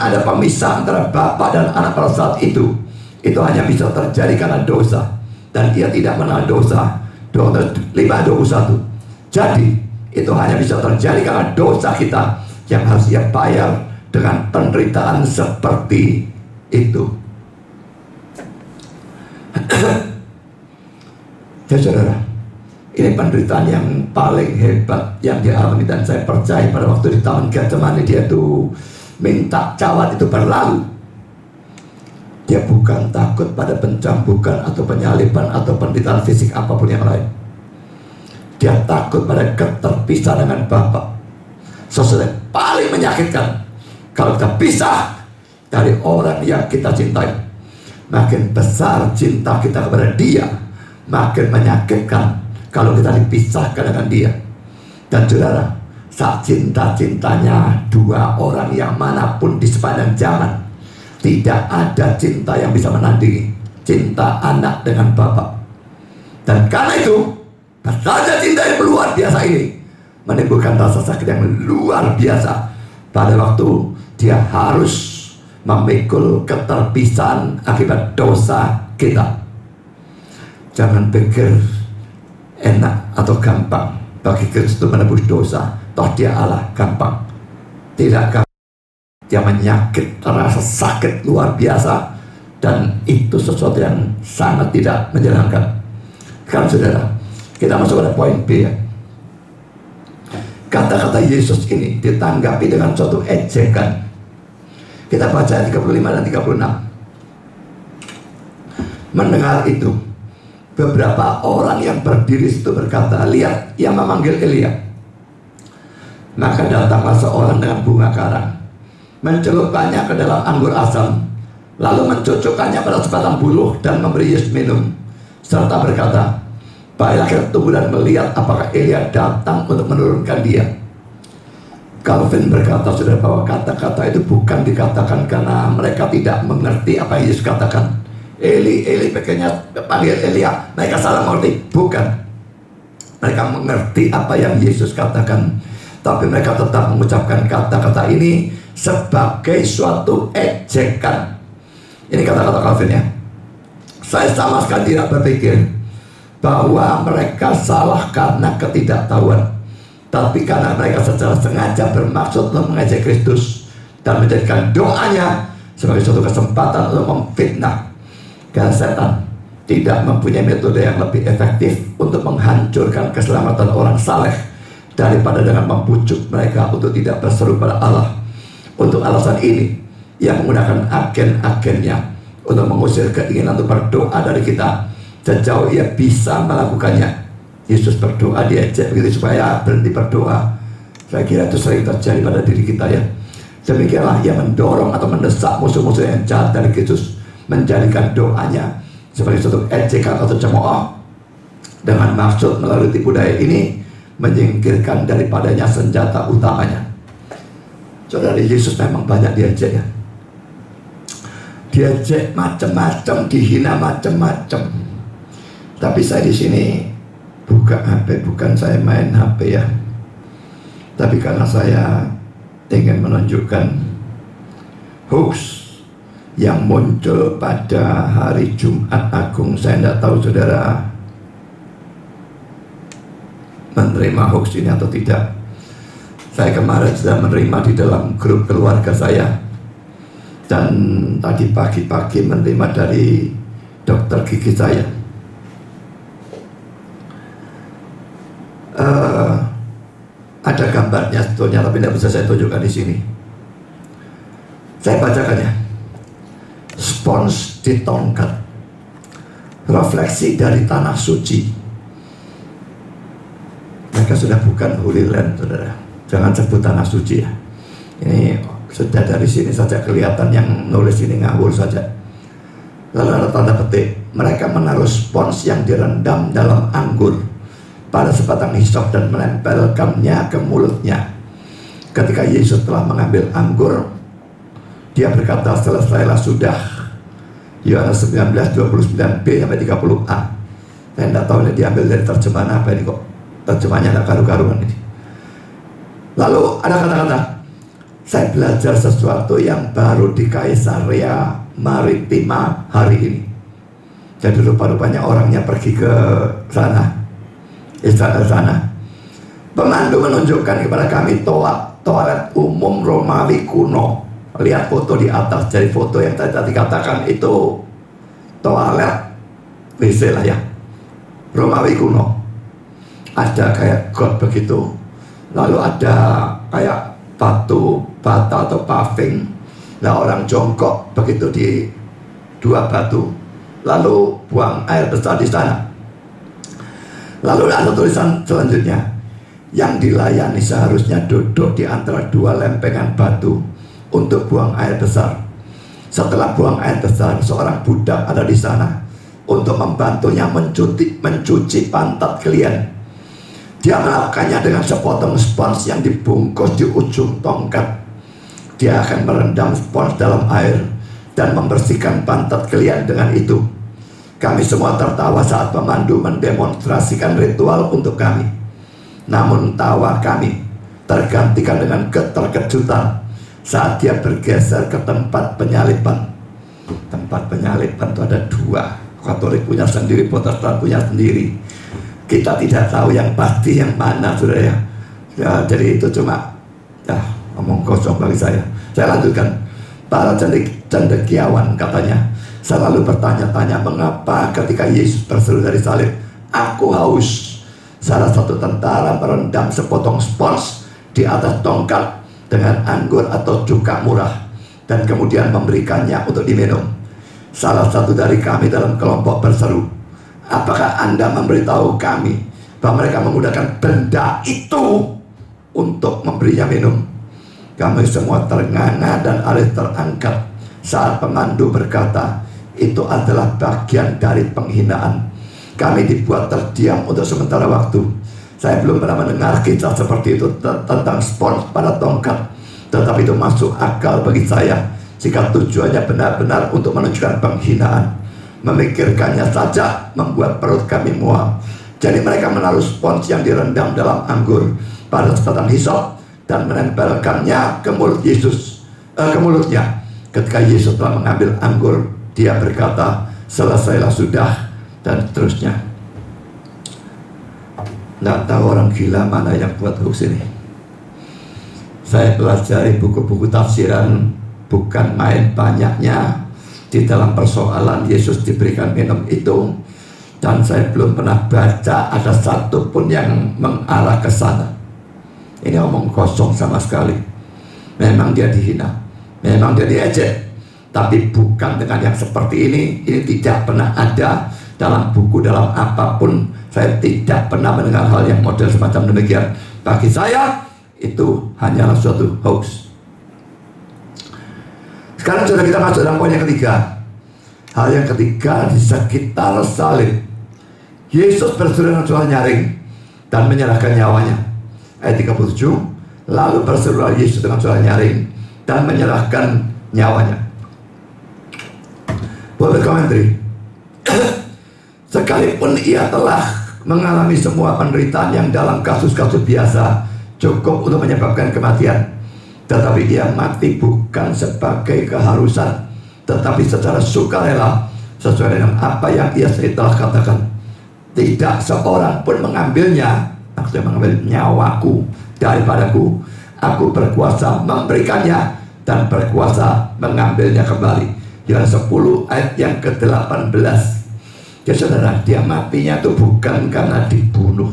ada pemisah antara Bapa dan Anak pada saat itu hanya bisa terjadi karena dosa, dan ia tidak mengenal dosa. 5:21. Jadi itu hanya bisa terjadi karena dosa kita yang harus ia bayar dengan penderitaan seperti itu. Ya saudara, ini penderitaan yang paling hebat yang dia alami, dan saya percaya pada waktu di Taman Getsemani dia tuh minta cawan itu berlalu. Dia bukan takut pada pencambukan atau penyaliban atau penderitaan fisik apapun yang lain. Dia takut pada keterpisahan dengan Bapa. Sesuatu yang paling menyakitkan kalau kita pisah dari orang yang kita cintai. Makin besar cinta kita kepada dia, makin menyakitkan kalau kita dipisahkan dengan dia. Dan saudara, saat cinta-cintanya dua orang yang manapun di sepanjang zaman, tidak ada cinta yang bisa menandingi cinta anak dengan Bapa. Dan karena itu, besarnya cinta yang luar biasa ini menimbulkan rasa sakit yang luar biasa pada waktu dia harus memikul keterpisahan akibat dosa kita. Jangan pikir enak atau gampang bagi Kristus menebus dosa. Toh dia Allah, gampang. Tidak gampang. Dia menyakit, rasa sakit luar biasa, dan itu sesuatu yang sangat tidak menyenangkan. Kan saudara, kita masuk pada poin B ya. Kata-kata Yesus ini ditanggapi dengan suatu ejekan. Kita baca 35 dan 36. Mendengar itu, beberapa orang yang berdiri situ berkata, "Lihat, ia memanggil Elia." Maka datanglah seorang dengan bunga karang, mencelupkannya ke dalam anggur asam, lalu mencucukkannya pada sebatang buluh dan memberi Yesus minum, serta berkata, "Baiklah kita tunggu dan melihat apakah Elia datang untuk menurunkan dia." Calvin berkata, saudara, bahwa kata-kata itu bukan dikatakan karena mereka tidak mengerti apa yang Yesus katakan. Eli, Eli, pakainya panggil Elia, mereka salah mengerti. Bukan. Mereka mengerti apa yang Yesus katakan, tapi mereka tetap mengucapkan kata-kata ini sebagai suatu ejekan. Ini kata-kata Calvin ya. Saya sama sekali tidak berpikir bahwa mereka salah karena ketidaktahuan, tapi karena mereka secara sengaja bermaksud untuk mengejek Kristus dan menjadikan doanya sebagai suatu kesempatan untuk memfitnah. Karena setan tidak mempunyai metode yang lebih efektif untuk menghancurkan keselamatan orang saleh daripada dengan membujuk mereka untuk tidak berseru pada Allah. Untuk alasan ini, Ia menggunakan agen-agennya untuk mengusir keinginan untuk berdoa dari kita. Sejauh Ia bisa melakukannya. Yesus berdoa diajak begitu supaya berhenti berdoa. Saya kira itu sering terjadi pada diri kita ya. Demikianlah Ia mendorong atau mendesak musuh-musuh yang jahat dari Yesus, menjadikan doanya sebagai suatu ejekan atau cemooh, dengan maksud melalui tipu daya ini menyingkirkan daripadanya senjata utamanya. Saudara, Yesus memang banyak diajak ya. Diajak macam-macam, dihina macam-macam. Tapi saya di sini buka HP, bukan saya main HP ya. Tapi karena saya ingin menunjukkan hoax yang muncul pada hari Jumat Agung. Saya tidak tahu saudara menerima hoax ini atau tidak. Saya kemarin sudah menerima di dalam grup keluarga saya, dan tadi pagi-pagi menerima dari dokter gigi saya. Ada gambarnya sebetulnya, tapi tidak bisa saya tunjukkan di sini. Saya bacakannya. Spons di tongkat, refleksi dari tanah suci. Mereka sudah bukan Holy Land, saudara. Jangan sebut tanah suci ya. Ini sudah dari sini saja kelihatan yang nulis ini ngawur saja. Lalu ada tanda petik. Mereka menaruh spons yang direndam dalam anggur pada sebatang hisop dan menempelkannya ke mulutnya. Ketika Yesus telah mengambil anggur, Dia berkata, selesailah sudah. Yohanes 19:29b sampai 30a. Saya tidak tahu ini diambil dari terjemahan apa ini kok. Terjemahnya tidak karu-karuan ini. Lalu ada kata-kata, saya belajar sesuatu yang baru di Kaisarea Maritima hari ini. Jadi rupa-rupanya orangnya pergi ke sana, Israel sana. Pemandu menunjukkan kepada kami toilet umum Romawi kuno. Lihat foto di atas, jadi foto yang tadi katakan itu toilet WC lah ya, Romawi kuno. Ada kayak got begitu, lalu ada kayak batu bata atau paving. Nah, orang jongkok begitu di dua batu, lalu buang air besar di sana. Lalu ada tulisan selanjutnya, yang dilayani seharusnya duduk di antara dua lempengan batu untuk buang air besar. Setelah buang air besar, seorang budak ada di sana untuk membantunya mencuci pantat kalian. Dia melakukannya dengan sepotong spons yang dibungkus di ujung tongkat. Dia akan merendam spons dalam air dan membersihkan pantat kalian dengan itu. Kami semua tertawa saat pemandu mendemonstrasikan ritual untuk kami. Namun tawa kami tergantikan dengan keterkejutan saat dia bergeser ke tempat penyaliban. Tempat penyaliban itu ada dua. Katolik punya sendiri, Protestan punya sendiri. Kita tidak tahu yang pasti yang mana, saudara ya. Ya, jadi itu cuma ngomong kosong bagi saya. Saya lanjutkan. Para cendekiawan katanya selalu bertanya-tanya mengapa ketika Yesus berseru dari salib, "Aku haus." Salah satu tentara merendam sepotong spons di atas tongkat dengan anggur atau cuka murah dan kemudian memberikannya untuk diminum. Salah satu dari kami dalam kelompok berseru, "Apakah Anda memberitahu kami bahwa mereka menggunakan benda itu untuk memberinya minum?" Kami semua ternganga dan alis terangkat saat pemandu berkata, itu adalah bagian dari penghinaan. Kami dibuat terdiam untuk sementara waktu. Saya belum pernah mendengar kisah seperti itu tentang spons pada tongkat, tetapi itu masuk akal bagi saya jika tujuannya benar-benar untuk menunjukkan penghinaan. Memikirkannya saja membuat perut kami mual. Jadi mereka menaruh spons yang direndam dalam anggur pada sebatang hisop dan menempelkannya ke mulut Yesus, ke mulutnya. Ketika Yesus telah mengambil anggur, Dia berkata, selesailah sudah, dan seterusnya. Nggak tahu orang gila mana yang buat hoax ini. Saya pelajari buku-buku tafsiran, bukan main banyaknya di dalam persoalan Yesus diberikan minum itu, dan saya belum pernah baca ada satu pun yang mengarah ke sana. Ini omong kosong sama sekali. Memang dia dihina, memang dia diejek, tapi bukan dengan yang seperti ini. Ini tidak pernah ada dalam buku, dalam apapun. Saya tidak pernah mendengar hal yang model semacam demikian. Bagi saya itu hanyalah suatu hoax. Sekarang sudah kita masuk dalam poin yang ketiga. Hal yang ketiga di sekitar salib, Yesus berseru dengan suara nyaring dan menyerahkan nyawanya. Ayat 37, lalu berserulah Yesus dengan suara nyaring dan menyerahkan nyawanya. Buat berkomentari, sekalipun ia telah mengalami semua penderitaan yang dalam kasus-kasus biasa cukup untuk menyebabkan kematian, tetapi ia mati bukan sebagai keharusan, tetapi secara sukarela sesuai dengan apa yang ia sendiri telah katakan. Tidak seorang pun mengambilnya, maksudnya mengambil nyawaku daripadaku. Aku berkuasa memberikannya dan berkuasa mengambilnya kembali. Yohanes 10 ayat yang ke-18. Ya saudara, dia matinya itu bukan karena dibunuh.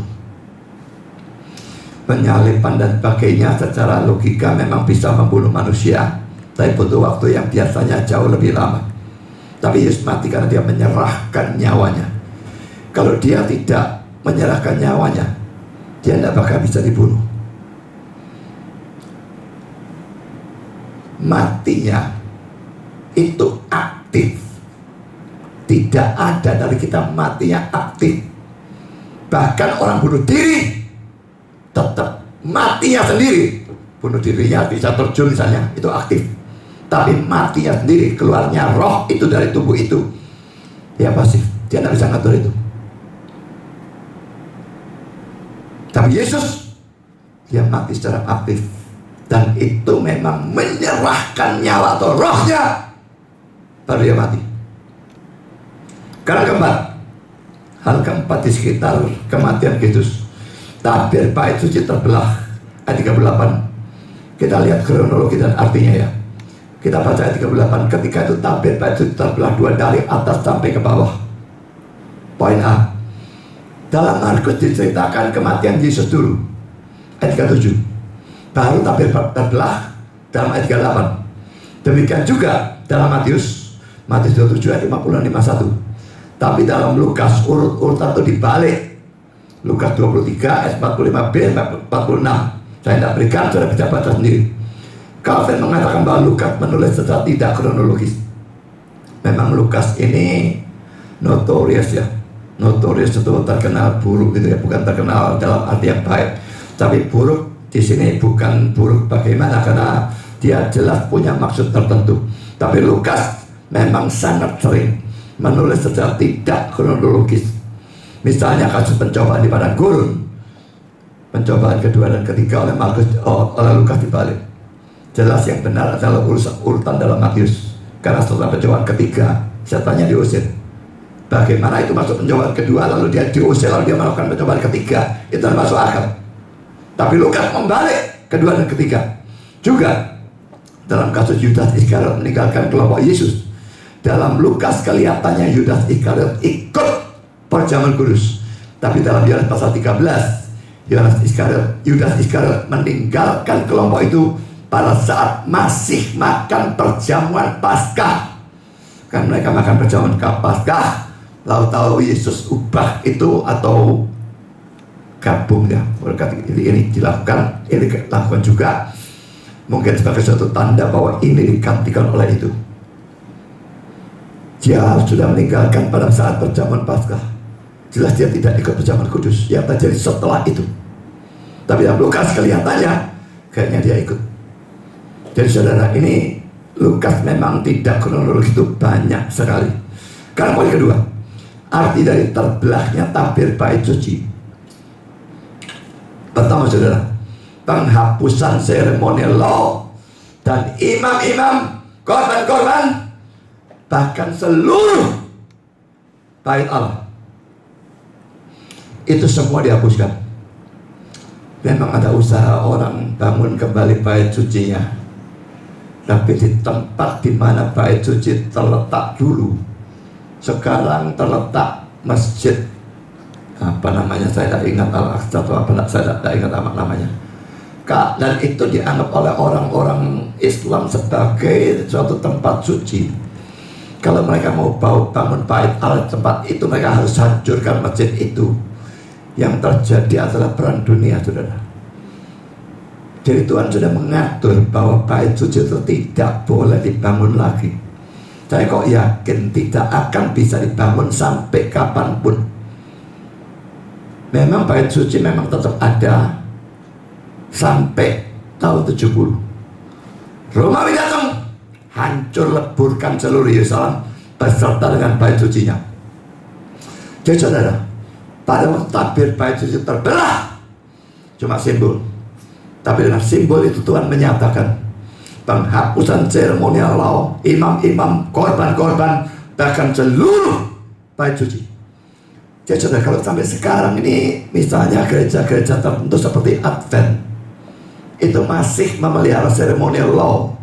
Penyaliban dan sebagainya secara logika memang bisa membunuh manusia, tapi butuh waktu yang biasanya jauh lebih lama. Tapi Yesus mati karena dia menyerahkan nyawanya. Kalau dia tidak menyerahkan nyawanya, dia tidak bakal bisa dibunuh. Matinya itu aktif. Tidak ada dari kita matinya aktif. Bahkan orang bunuh diri tetap matinya sendiri. Bunuh dirinya bisa terjun misalnya, itu aktif. Tapi matinya sendiri, keluarnya roh itu dari tubuh itu, ya pasif. Dia tidak bisa ngatur itu. Tapi Yesus, dia mati secara aktif. Dan itu memang menyerahkan nyawa atau rohnya, baru dia mati. Karena keempat, hal keempat di sekitar kematian Yesus, tabir bait suci terbelah. Ayat 38. Kita lihat kronologi dan artinya ya. Kita baca ayat 38. Ketika itu tabir bait suci terbelah dua dari atas sampai ke bawah. Poin A, dalam Markus diceritakan kematian Yesus dulu, ayat 37. Baru tabir terbelah dalam ayat 38. Demikian juga dalam Matius 27 ayat 50-51. Tapi dalam Lukas urut-urutan itu dibalik. Lukas 23 ayat 45b 46. Saya tidak berikan, sudah bisa baca sendiri. Calvin mengatakan bahwa Lukas menulis secara tidak kronologis. Memang Lukas ini notorious ya. Notorious itu terkenal buruk gitu ya, bukan terkenal dalam arti yang baik. Tapi buruk di sini bukan buruk bagaimana, karena dia jelas punya maksud tertentu. Tapi Lukas memang sangat sering menulis secara tidak kronologis. Misalnya kasus pencobaan di padang gurun, pencobaan kedua dan ketiga oleh Lukas dibalik. Jelas yang benar adalah urutan dalam Matius, karena setelah pencobaan ketiga setannya diusir. Bagaimana itu masuk pencobaan kedua lalu dia diusir lalu dia melakukan pencobaan ketiga, itu masuk akal. Tapi Lukas membalik kedua dan ketiga. Juga dalam kasus Yudas Iskariot meninggalkan kelompok Yesus, dalam Lukas kelihatannya Yudas Iskariot ikut perjamuan kudus. Tapi dalam Yohanes pasal 13, Yudas Iskariot meninggalkan kelompok itu pada saat masih makan perjamuan Paskah. Kan mereka makan perjamuan Paskah, lalu tahu Yesus ubah itu atau gabung ya. Ini dilakukan, ini dilakukan juga mungkin sebagai suatu tanda bahwa ini digantikan oleh itu. Dia sudah meninggalkan pada saat perjamuan Paskah. Jelas dia tidak ikut perjamuan kudus yang terjadi setelah itu. Tapi dalam Lukas kelihatannya kayaknya dia ikut. Jadi saudara, ini Lukas memang tidak kronologi itu banyak sekali. Karena poin kedua, arti dari terbelahnya tabir bait suci. Pertama saudara, penghapusan seremonial law dan imam-imam, korban-korban, bahkan seluruh bait Allah itu semua dihapuskan. Memang ada usaha orang bangun kembali bait sucinya, tapi di tempat di mana bait suci terletak dulu, sekarang terletak masjid apa namanya, saya tidak ingat, Al-Aqsa atau apa, saya tidak ingat namanya. Mekah, dan itu dianggap oleh orang-orang Islam sebagai suatu tempat suci. Kalau mereka mau bangun bait Allah tempat itu, mereka harus hancurkan masjid itu. Yang terjadi adalah perang dunia, saudara. Jadi Tuhan sudah mengatur bahwa bait suci itu tidak boleh dibangun lagi. Saya kok yakin tidak akan bisa dibangun sampai kapanpun. Memang bait suci memang tetap ada sampai tahun 70. Romawi datang, hancur leburkan seluruh Yerusalem beserta dengan bait sucinya. Jadi saudara, pada waktu tabir bait suci terbelah cuma simbol, tapi dengan simbol itu Tuhan menyatakan penghapusan seremonial law, imam-imam, korban-korban, bahkan seluruh bait suci. Jadi saudara, kalau sampai sekarang ini misalnya gereja-gereja tertentu seperti Advent itu masih memelihara seremonial law,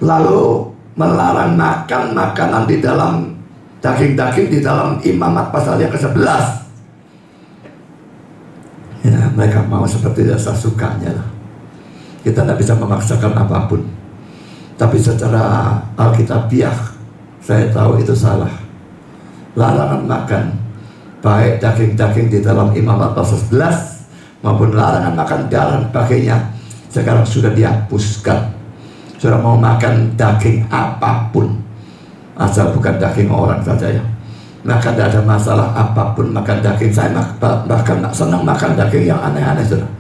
lalu melarang makan makanan di dalam daging-daging di dalam Imamat pasal yang ke-11. Ya, mereka mau seperti dasar sukanya lah. Kita tidak bisa memaksakan apapun. Tapi secara alkitabiah saya tahu itu salah. Larangan makan baik daging-daging di dalam Imamat pasal 11 maupun larangan makan darah dan sebagainya sekarang sudah dihapuskan. Sudah mau makan daging apapun, asal bukan daging orang saja ya. Maka tidak ada masalah apapun makan daging. Saya bahkan tak senang makan daging yang aneh-aneh, saudara.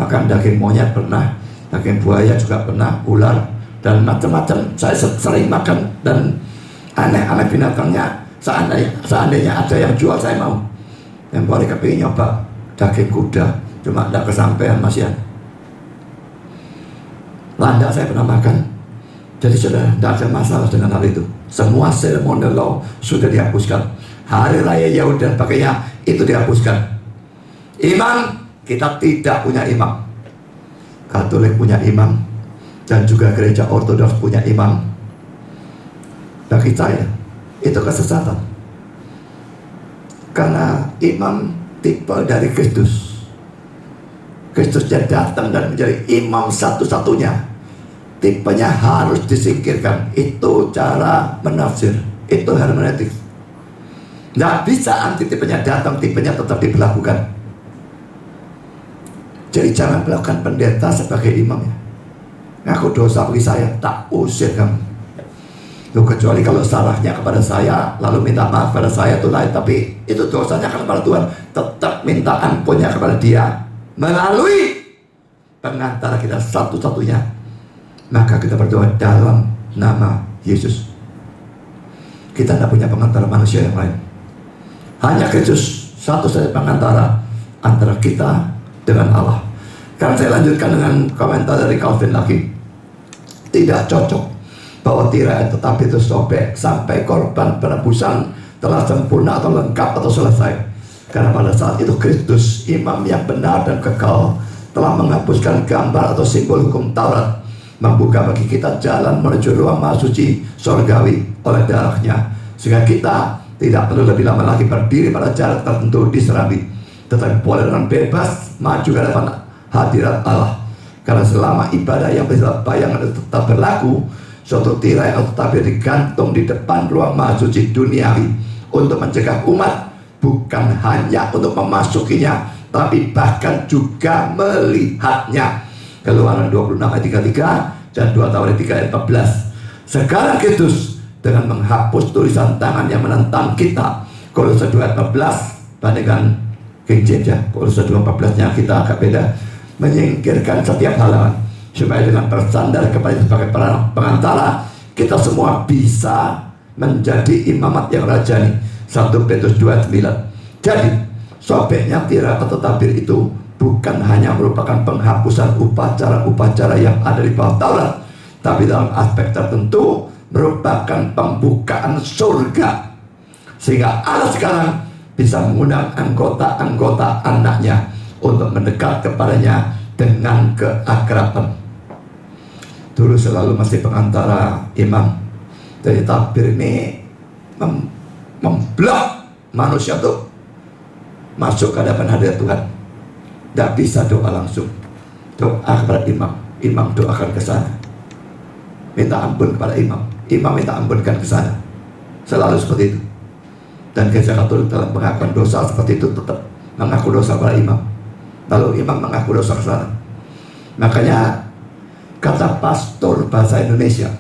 Makan daging monyet pernah, daging buaya juga pernah, ular dan macam-macam. Saya sering makan dan aneh-aneh binatangnya. Seandainya ada yang jual, saya mau. Yang boleh kepingin nyoba daging kuda, cuma tidak kesampaian Mas Yan. Landak saya pernah makan. Jadi sudah tidak ada masalah dengan hal itu. Semua ceremonial law sudah dihapuskan. Hari Raya Yahudi dan sebagainya itu dihapuskan. Imam, kita tidak punya imam. Katolik punya imam, dan juga gereja Ortodoks punya imam. Bagi saya itu kesesatan. Karena imam tipe dari Kristus. Kristusnya datang dan menjadi imam satu-satunya. Tipenya harus disingkirkan. Itu cara menafsir. Itu hermeneutik. Nggak bisa anti tipenya datang, tipenya tetap diberlakukan. Jadi jangan melakukan pendeta sebagai imam ya. Ngaku dosa bagi saya, tak usir kamu. Loh, kecuali kalau salahnya kepada saya lalu minta maaf pada saya itu lain. Tapi itu dosanya kan kepada Tuhan. Tetap minta ampunnya kepada dia melalui pengantara kita satu-satunya. Maka kita berdoa dalam nama Yesus. Kita tidak punya pengantara manusia yang lain. Hanya Kristus satu saja pengantara antara kita dengan Allah. Karena saya lanjutkan dengan komentar dari Calvin lagi. Tidak cocok bahwa tirai tetapi itu sobek sampai korban penebusan telah sempurna atau lengkap atau selesai. Karena pada saat itu Kristus, imam yang benar dan kekal, telah menghapuskan gambar atau simbol hukum Taurat, membuka bagi kita jalan menuju ruang maha suci sorgawi oleh darahnya, sehingga kita tidak perlu lebih lama lagi berdiri pada jarak tertentu di serambi, tetapi boleh dengan bebas maju ke depan hadirat Allah. Karena selama ibadah yang bersifat bayangan itu tetap berlaku, suatu tirai atau tabir digantung di depan ruang maha suci duniawi untuk mencegah umat bukan hanya untuk memasukinya, tapi bahkan juga melihatnya. Keluaran 26 ayat 33 dan 2 Tawarik 3 ayat 14. Sekarang Kristus dengan menghapus tulisan tangan yang menentang kita, Kolose 2 ayat 14 bandingkan King James ya, Kolose 2 ayat 14 nya kita agak beda, menyingkirkan setiap halangan supaya dengan bersandar kepada sebagai pengantara kita semua bisa menjadi imamat yang rajani. 1 Petrus 2 ayat 9. Jadi sobeknya tirai atau tabir itu bukan hanya merupakan penghapusan upacara-upacara yang ada di bawah Taurat, tapi dalam aspek tertentu merupakan pembukaan surga, sehingga Allah sekarang bisa mengundang anggota-anggota anaknya untuk mendekat kepadanya dengan keakraban. Dulu selalu masih pengantara imam. Jadi tabir ini memblok manusia tuh masuk ke hadapan hadirat Tuhan. Tidak bisa doa langsung. doa kepada imam, imam doakan ke sana, minta ampun kepada imam, imam minta ampunkan ke sana. Selalu seperti itu. Dan Gereja Katolik dalam pengakuan dosa seperti itu tetap mengaku dosa kepada imam, lalu imam mengaku dosa ke sana. Makanya kata pastor bahasa Indonesia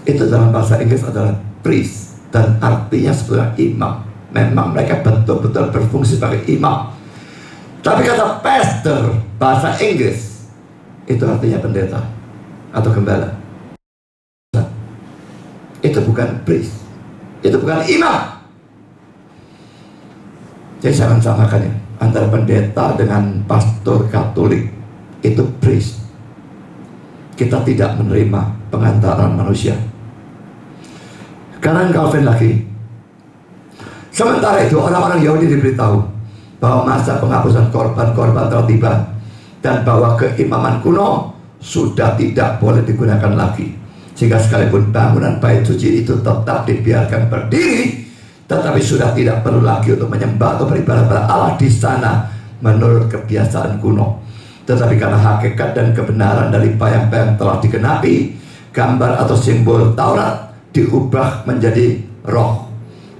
itu dalam bahasa Inggris adalah priest, dan artinya sebetulnya imam. Memang mereka betul-betul berfungsi sebagai imam. Tapi kata pastor bahasa Inggris itu artinya pendeta atau gembala. Itu bukan priest, itu bukan imam. Jadi jangan samakan ya antara pendeta dengan pastor Katolik. Itu priest. Kita tidak menerima pengantaran manusia. Karena Calvin lagi. Sementara itu orang-orang Yahudi diberitahu bahwa masa penghapusan korban-korban telah tiba, dan bahwa keimaman kuno sudah tidak boleh digunakan lagi, sehingga sekalipun bangunan bait suci itu tetap dibiarkan berdiri, tetapi sudah tidak perlu lagi untuk menyembah atau beribadah pada Allah di sana menurut kebiasaan kuno. Tetapi karena hakikat dan kebenaran dari bayang-bayang telah digenapi, gambar atau simbol Taurat diubah menjadi roh.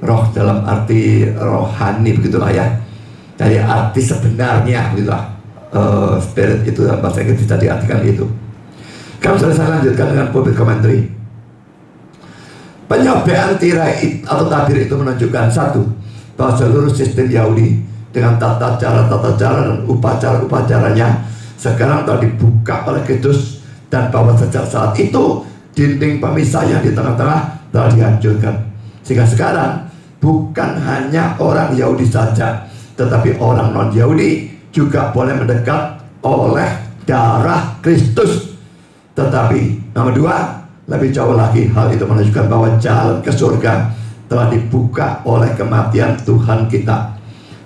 Roh dalam arti rohani, begitulah ya. Dari arti sebenarnya, begitulah. Spirit itu dalam bahasa Inggris bisa diartikan itu. Kami sudah saya lanjutkan dengan pulpit commentary. Penyobekan tirai atau tabir itu menunjukkan satu, bahwa seluruh sistem Yahudi dengan tata cara dan upacaranya sekarang telah dibuka oleh Kristus, dan bahwa sejak saat itu dinding pemisah yang di tengah-tengah telah dihancurkan, sehingga sekarang bukan hanya orang Yahudi saja, tetapi orang non-Yahudi juga boleh mendekat oleh darah Kristus. Tetapi nomor dua, lebih jauh lagi, hal itu menunjukkan bahwa jalan ke surga telah dibuka oleh kematian Tuhan kita.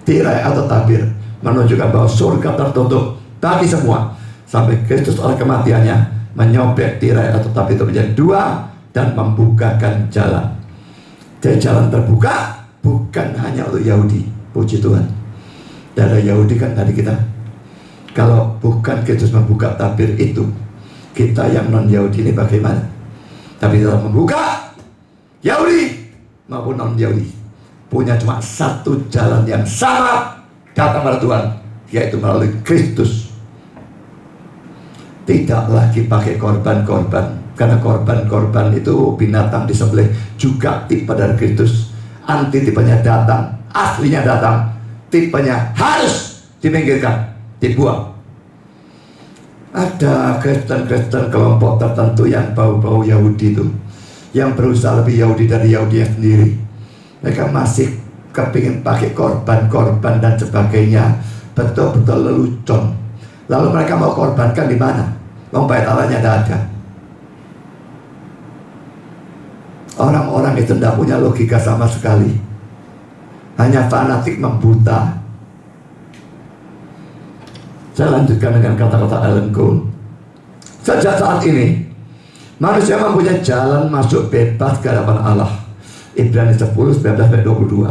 Tirai atau tabir menunjukkan bahwa surga tertutup bagi semua sampai Kristus oleh kematiannya menyobek tirai atau tabir itu menjadi dua dan membukakan jalan. Jadi jalan terbuka bukan hanya untuk Yahudi, puji Tuhan. Dan ada Yahudi kan tadi kita. Kalau bukan Kristus membuka tabir itu, kita yang non-Yahudi ini bagaimana? Tapi dalam membuka, Yahudi maupun non-Yahudi punya cuma satu jalan yang sama datang pada Tuhan, yaitu melalui Kristus. Tidak lagi pakai korban-korban, karena korban-korban itu binatang disembelih juga tipe dari Kristus. Anti-tipenya datang, aslinya datang, tipenya harus diminggirkan, dibuang. Ada Kristen-Kristen kelompok tertentu yang bau-bau Yahudi itu, yang berusaha lebih Yahudi dari Yahudi yang sendiri. Mereka masih kepingin pakai korban-korban dan sebagainya, betul-betul lelucon. Lalu mereka mau korbankan di mana? Bait Allahnya tidak ada. Orang-orang itu tidak punya logika sama sekali, hanya fanatik membuta. Saya lanjutkan dengan kata-kata Alan Cole. Sejak saat ini manusia mempunyai jalan masuk bebas ke hadapan Allah. Ibrani 10:19-22.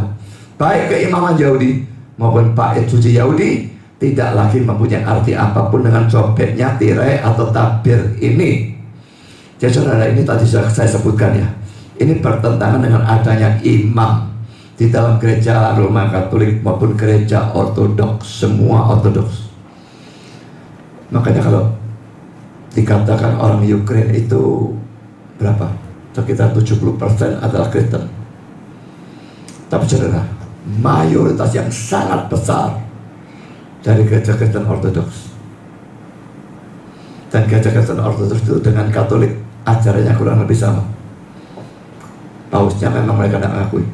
Baik keimaman Yahudi maupun bait suci Yahudi tidak lagi mempunyai arti apapun dengan sobeknya tirai atau tabir ini. Jadi saudara, ini tadi sudah saya sebutkan ya, ini bertentangan dengan adanya imam di dalam gereja Roma Katolik maupun gereja Ortodoks, semua Ortodoks. Makanya kalau dikatakan orang Ukraina itu berapa? Sekitar 70% adalah Kristen. Tapi saudara, mayoritas yang sangat besar dari gereja Kristen Ortodoks. Dan gereja Kristen Ortodoks itu dengan Katolik ajarannya kurang lebih sama. Pausnya memang mereka tidak mengakui,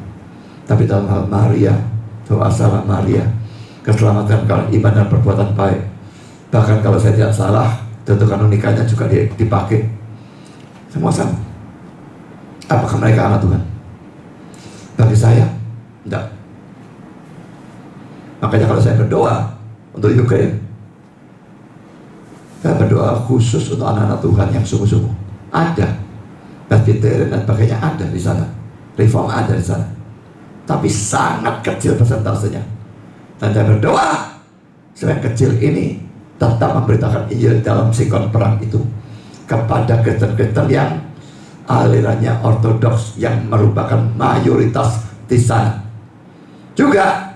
tapi dalam hal Maria, doa salah Maria, keselamatan kalau iman dan perbuatan baik, bahkan kalau saya tidak salah, tentukan nikahnya juga dipakai, semua sama. Apakah mereka anak Tuhan? Bagi saya, tidak. Makanya kalau saya berdoa untuk Ukraina, saya berdoa khusus untuk anak-anak Tuhan yang sungguh-sungguh. Ada Presbyterian dan sebagainya ada di sana, Reform ada di sana, tapi sangat kecil persentasenya. Dan saya berdoa supaya kecil ini tetap memberitakan Injil dalam sikon perang itu kepada Kristen-Kristen yang alirannya ortodoks, yang merupakan mayoritas di sana. Juga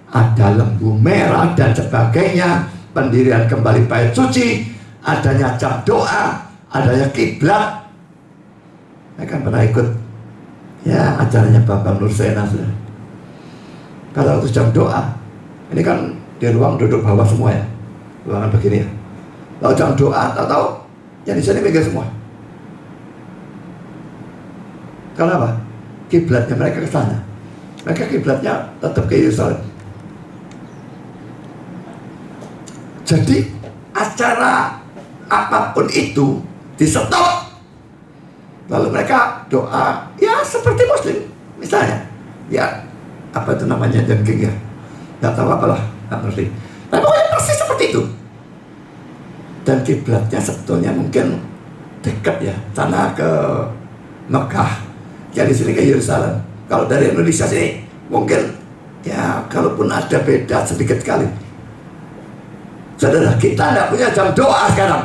ada lembu merah dan sebagainya, pendirian kembali bait suci, adanya jam doa, adanya kiblat. Saya kan pernah ikut ya acaranya Bapak Nur Sena. Kalau itu jam doa, ini kan di ruang duduk bawah semua ya, ruangan begini ya. Kalau jam doa, tahu yang di sini pegang semua. Kenapa? Kiblatnya mereka ke sana. Mereka kiblatnya tetap ke Yerusalem. Jadi acara apapun itu di stop. Lalu mereka doa, ya seperti Muslim misalnya. Ya apa itu namanya, jengking ya, nggak tahu apalah, nggak ngerti. Tapi pokoknya persis seperti itu. Dan kiblatnya sebetulnya mungkin dekat ya, sana ke Mekah, ya di sini ke Yerusalem. Kalau dari Indonesia sini mungkin ya kalaupun ada beda sedikit sekali. Saudara, kita tidak punya jam doa sekarang.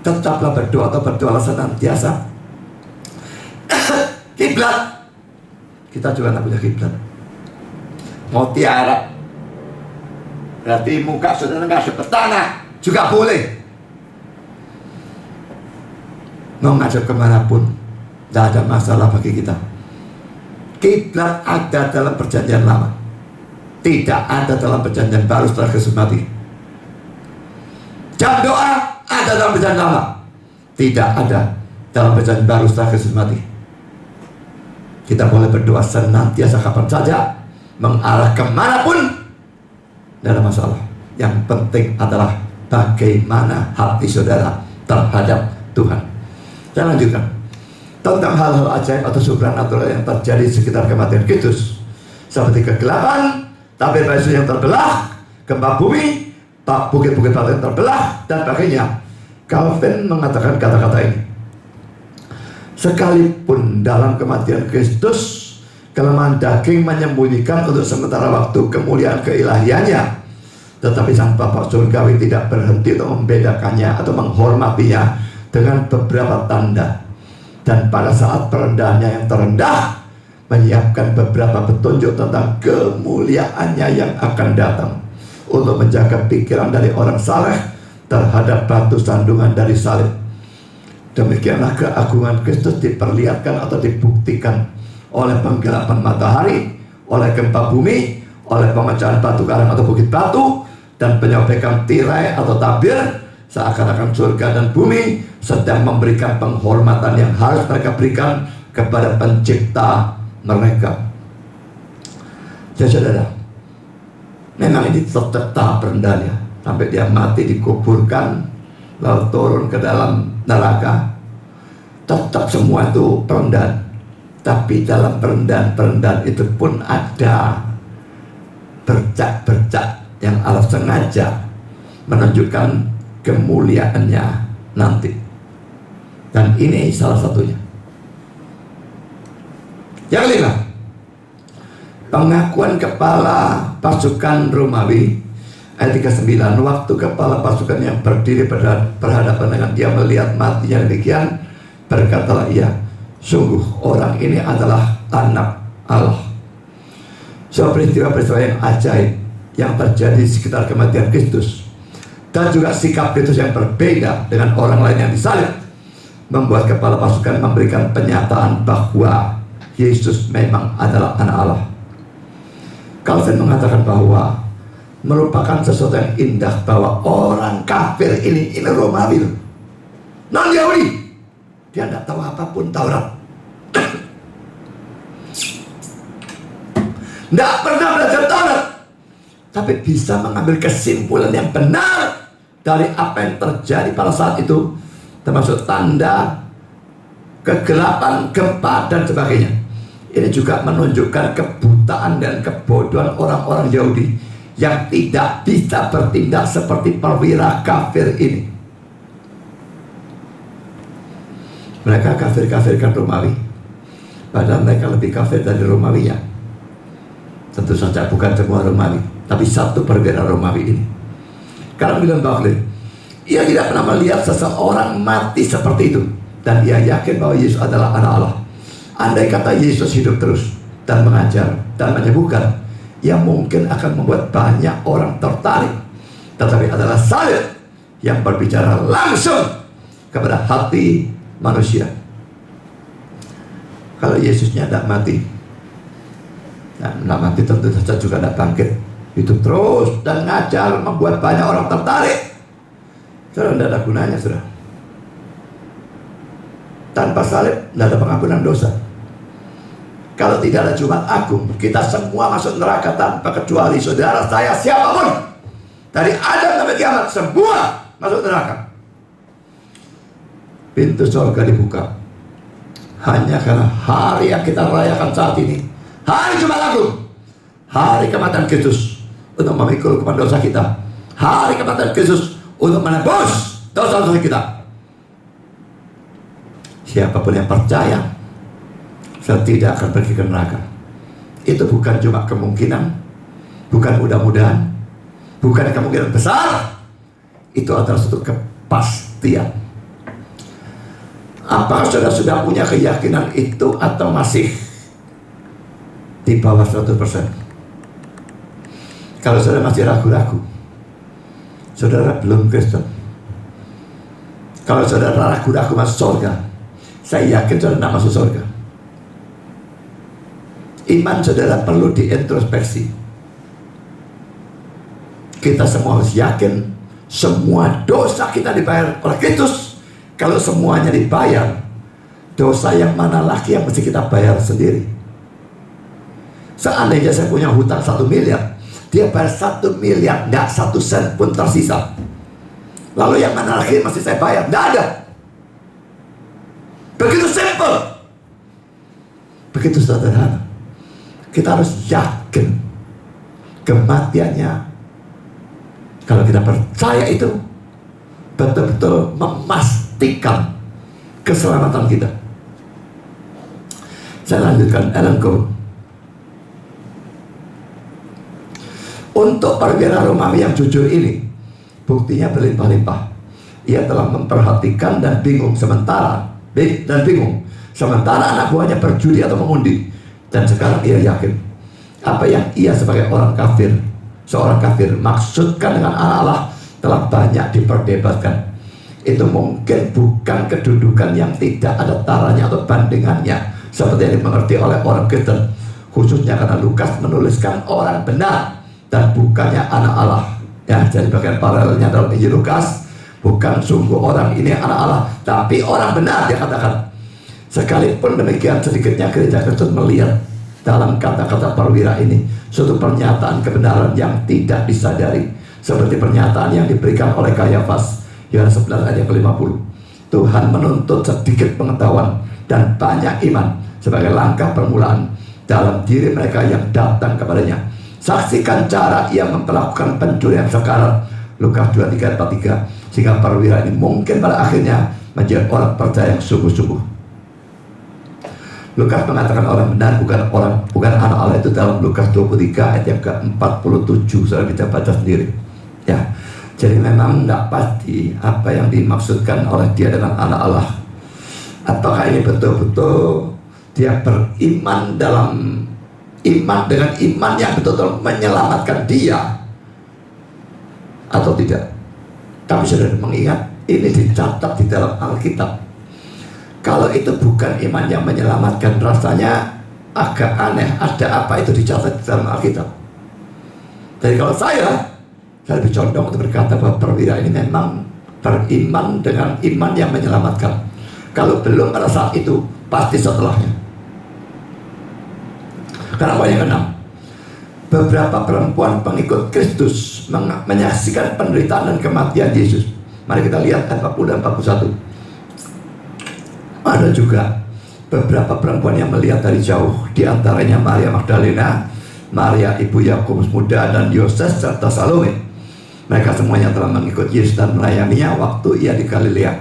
Tetaplah berdoa atau berdoa senantiasa. Kiblat, kita juga tidak punya kiblat. Mau tiara, berarti muka saudara nggak ke tanah juga boleh. Mau ngajak kemanapun, tidak ada masalah bagi kita. Kiblat ada dalam perjanjian lama, tidak ada dalam perjanjian baru setelah Kristus mati. Jam doa ada dalam perjanjian lama, tidak ada dalam perjanjian baru setelah Kristus mati. Kita boleh berdoa senantiasa kapan saja, mengarah kemanapun, tidak ada masalah. Yang penting adalah bagaimana hati saudara terhadap Tuhan. Saya lanjutkan tentang hal-hal ajaib atau supranatural yang terjadi di sekitar kematian Kristus, seperti kegelapan, tabir batu yang terbelah, gempa bumi, bukit-bukit batu yang terbelah, dan sebagainya. Calvin mengatakan kata-kata ini: sekalipun dalam kematian Kristus, kelemahan daging menyembunyikan untuk sementara waktu kemuliaan keilahiannya, tetapi Sang Bapa Surgawi tidak berhenti untuk membedakannya atau menghormatinya dengan beberapa tanda. Dan pada saat perendahannya yang terendah, menyiapkan beberapa petunjuk tentang kemuliaannya yang akan datang, untuk menjaga pikiran dari orang saleh terhadap batu sandungan dari salib. Demikianlah keagungan Kristus diperlihatkan atau dibuktikan oleh penggelapan matahari, oleh gempa bumi, oleh pemecahan batu karang atau bukit batu, dan penyobekan tirai atau tabir, seakan-akan surga dan bumi sedang memberikan penghormatan yang harus mereka berikan kepada pencipta mereka. Saudara, memang ini tetap tahap rendahnya, sampai dia mati dikuburkan lalu turun ke dalam neraka. Tetap semua itu perendahan. Tapi dalam perendahan itu pun ada bercak-bercak yang Allah sengaja menunjukkan kemuliaannya nanti. Dan ini salah satunya. Yang kelima, pengakuan kepala pasukan Romawi ayat 39. Waktu kepala pasukan yang berdiri berhadapan dengan dia melihat matinya demikian, berkatalah ia, sungguh orang ini adalah anak Allah. Sebuah peristiwa-peristiwa yang ajaib yang terjadi di sekitar kematian Kristus, dan juga sikap Kristus yang berbeda dengan orang lain yang disalib, membuat kepala pasukan memberikan pernyataan bahwa Yesus memang adalah anak Allah. Calvin mengatakan bahwa merupakan sesuatu yang indah bahwa orang kafir ini Romawi, non Yahudi, dia tidak tahu apapun Taurat, tidak pernah belajar Taurat, tapi bisa mengambil kesimpulan yang benar dari apa yang terjadi pada saat itu, termasuk tanda kegelapan, gempa, dan sebagainya. Ini juga menunjukkan kebutaan dan kebodohan orang-orang Yahudi yang tidak bisa bertindak seperti perwira kafir ini. Mereka kafir-kafirkan Romawi, padahal mereka lebih kafir dari Romawi ya. Tentu saja bukan semua Romawi, tapi satu perwira Romawi ini. Karena William Barclay, ia tidak pernah melihat seseorang mati seperti itu, dan ia yakin bahwa Yesus adalah anak Allah. Andai kata Yesus hidup terus dan mengajar dan menyembuhkan, ia mungkin akan membuat banyak orang tertarik. Tetapi adalah salib yang berbicara langsung kepada hati manusia. Kalau Yesusnya tidak mati, tentu saja juga tidak bangkit. Hidup terus dan ngajar membuat banyak orang tertarik. Saudara, tidak ada gunanya, saudara. Tanpa salib tidak ada pengampunan dosa. Kalau tidak ada Jumat Agung, kita semua masuk neraka tanpa kecuali saudara saya siapapun. Dari Adam sampai kiamat semua masuk neraka. Pintu surga dibuka hanya karena hari yang kita rayakan saat ini, hari Jumat Agung, hari kematian Kristus untuk memikul kepada dosa kita, hari kematian Kristus untuk menebus dosa-dosa kita. Siapapun yang percaya, saya tidak akan pergi ke neraka. Itu bukan cuma kemungkinan, bukan mudah-mudahan, bukan kemungkinan besar. Itu adalah suatu kepastian. Apa saudara sudah punya keyakinan itu atau masih di bawah 100%? Kalau saudara masih ragu-ragu, saudara belum Kristen. Kalau saudara ragu-ragu masuk surga, saya yakin saudara tidak masuk surga. Iman saudara perlu diintrospeksi. Kita semua harus yakin semua dosa kita dibayar oleh Kristus. Kalau semuanya dibayar, dosa yang mana lagi yang mesti kita bayar sendiri? Seandainya saya punya hutang 1 miliar, dia bayar 1 miliar, tidak 1 sen pun tersisa. Lalu yang mana lagi masih saya bayar? Tidak ada. Begitu simple, begitu sederhana. Kita harus yakin kematiannya. Kalau kita percaya itu, betul-betul memastikan keselamatan kita. Saya lanjutkan. Ellen Cole. Untuk perwira Romawi yang jujur ini, buktinya berlimpah-limpah. Ia telah memperhatikan dan bingung sementara anak buahnya berjudi atau mengundi. Dan sekarang ia yakin apa yang ia sebagai seorang kafir maksudkan dengan anak Allah telah banyak diperdebatkan. Itu mungkin bukan kedudukan yang tidak ada taranya atau bandingannya seperti yang dimengerti oleh orang Kristen, khususnya karena Lukas menuliskan orang benar dan bukannya anak Allah. Ya, jadi bagian paralelnya dalam Injil Lukas, bukan sungguh orang ini anak Allah, tapi orang benar, dia katakan. Sekalipun demikian, sedikitnya gereja Kristen melihat dalam kata-kata perwira ini suatu pernyataan kebenaran yang tidak disadari, seperti pernyataan yang diberikan oleh Kayafas, Yohanes 11 ayat 50. Tuhan menuntut sedikit pengetahuan dan banyak iman sebagai langkah permulaan dalam diri mereka yang datang kepadanya. Saksikan cara ia memperlakukan pencurian sekarat, Lukas 23 ayat 43, sehingga perwira ini mungkin pada akhirnya menjadi orang percaya yang sungguh-sungguh. Lukas mengatakan orang benar bukan anak Allah itu dalam Lukas 23 ayat yang ke-47. Saudara bisa baca sendiri. Ya, jadi memang tidak pasti apa yang dimaksudkan oleh dia dengan anak Allah. Apakah ini betul-betul dia beriman dalam iman dengan iman yang betul-betul menyelamatkan dia atau tidak? Tapi saudara mengingat ini dicatat di dalam Alkitab. Kalau itu bukan iman yang menyelamatkan, rasanya agak aneh. Ada apa itu dicatat di dalam Alkitab? Jadi kalau saya lebih condong untuk berkata bahwa perwira ini memang beriman dengan iman yang menyelamatkan. Kalau belum pada saat itu, pasti setelahnya. Karena yang keenam, beberapa perempuan pengikut Kristus menyaksikan penderitaan dan kematian Yesus. Mari kita lihat ayat 40 dan 41. Ada juga beberapa perempuan yang melihat dari jauh, di antaranya Maria Magdalena, Maria ibu Yakobus muda, dan Yoses serta Salome. Mereka semuanya telah mengikut Yesus dan melayaninya waktu ia di Galilea.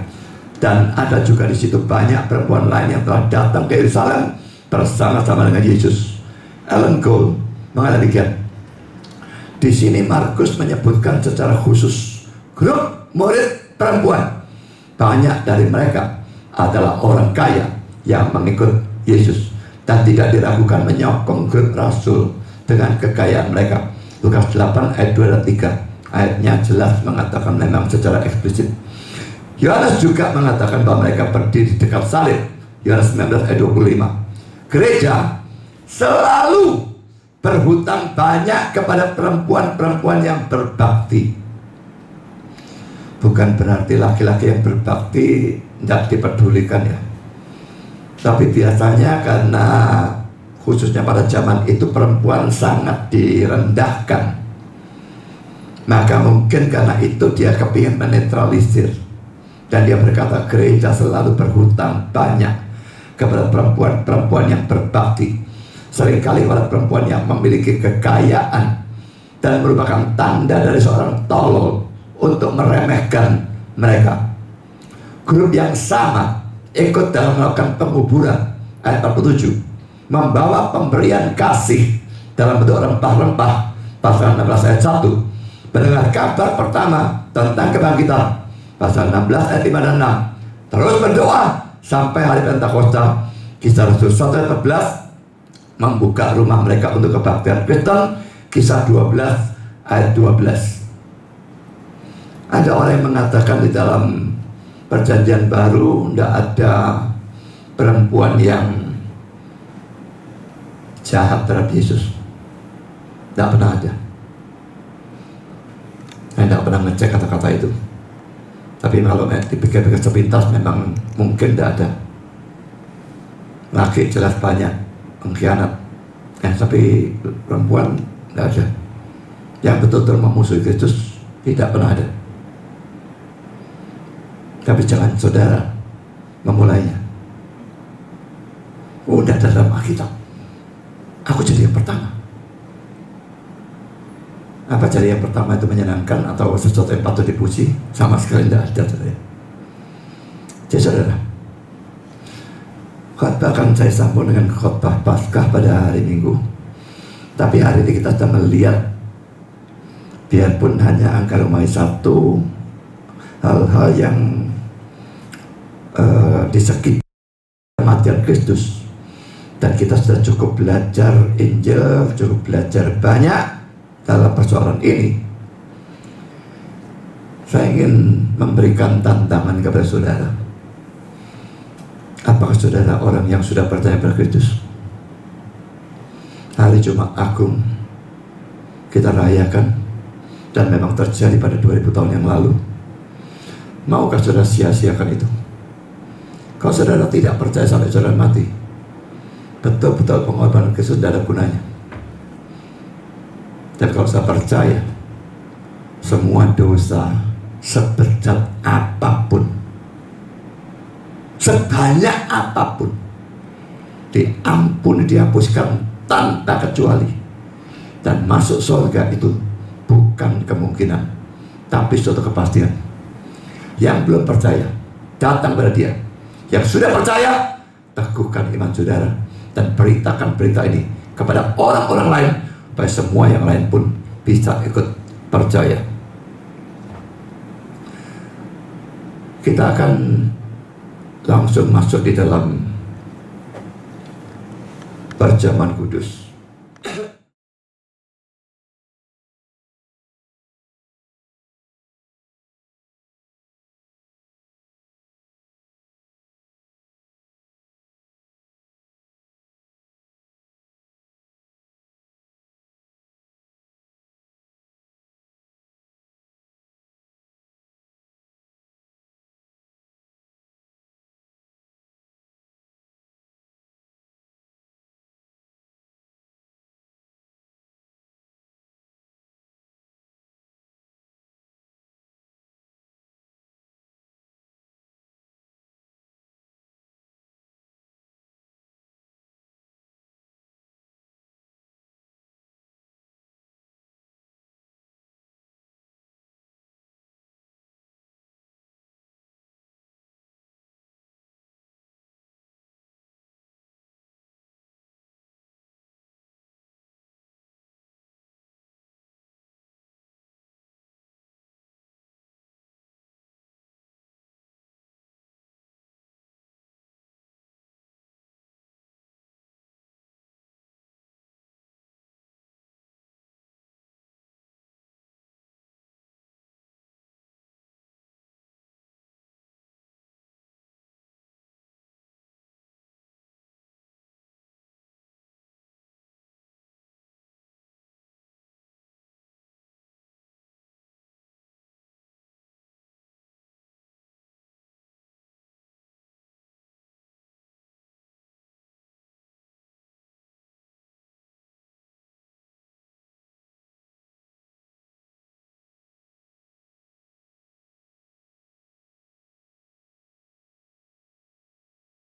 Dan ada juga di situ banyak perempuan lain yang telah datang ke Yerusalem bersama-sama dengan Yesus. Ellen Cole Mengapa demikian? Di sini Markus menyebutkan secara khusus grup murid perempuan. Banyak dari mereka adalah orang kaya yang mengikut Yesus dan tidak diragukan menyokong grup rasul dengan kekayaan mereka. Lukas 8 ayat 2 dan 3. Ayatnya jelas mengatakan memang secara eksplisit. Yohanes juga mengatakan bahwa mereka berdiri di dekat salib. Yohanes 19 ayat 25. Gereja selalu berhutang banyak kepada perempuan-perempuan yang berbakti. Bukan berarti laki-laki yang berbakti tidak dipedulikan ya. Tapi biasanya karena khususnya pada zaman itu perempuan sangat direndahkan, maka mungkin karena itu dia kepingin menetralisir. Dan dia berkata gereja selalu berhutang banyak kepada perempuan-perempuan yang berbakti. Seringkali para perempuan yang memiliki kekayaan dan merupakan tanda dari seorang tolol untuk meremehkan mereka. Grup yang sama ikut dalam melakukan penguburan ayat 47, membawa pemberian kasih dalam bentuk rempah-rempah pasal 16 ayat 1, mendengar kabar pertama tentang kebangkitan pasal 16 ayat 5 dan 6, terus berdoa sampai hari Pentakosta kisah Rasul 1 ayat 14, membuka rumah mereka untuk kebaktian Kristen kisah 12 ayat 12. Ada orang yang mengatakan di dalam perjanjian baru tidak ada perempuan yang jahat terhadap Yesus. Tidak pernah ada. Saya tidak pernah ngecek kata-kata itu. Tapi kalau dipikir-pikir sepintas memang mungkin tidak ada. Laki jelas banyak pengkhianat, tapi perempuan tidak ada. Yang betul-betul memusuhi Kristus tidak pernah ada. Tapi jangan saudara memulainya. Udah dalam Alkitab, aku jadi yang pertama. Apa jadi yang pertama itu menyenangkan atau sesuatu yang patut dipuji? Sama sekali tidak ada, saudara. Jadi saudara, khotbah akan saya sambung dengan khotbah Paskah pada hari Minggu. Tapi hari ini kita sedang melihat, biarpun hanya angka rumah satu, hal-hal yang di sekitar kematian Kristus, dan kita sudah cukup belajar Injil, cukup belajar banyak dalam persoalan ini. Saya ingin memberikan tantangan kepada saudara. Apakah saudara orang yang sudah percaya pada Kristus? Hari Jumat Agung kita rayakan, dan memang terjadi pada 2000 tahun yang lalu. Maukah saudara sia-siakan itu? Kalau saudara tidak percaya sampai saudara mati, betul-betul pengorbanan Kristus tidak ada gunanya. Dan kalau saya percaya, semua dosa sebesar apapun, sebanyak apapun, diampuni, dihapuskan tanpa kecuali. Dan masuk surga itu bukan kemungkinan, tapi suatu kepastian. Yang belum percaya, datang pada dia. Yang sudah percaya, teguhkan iman saudara dan beritakan berita ini kepada orang-orang lain, supaya semua yang lain pun bisa ikut percaya. Kita akan langsung masuk di dalam perjamuan kudus.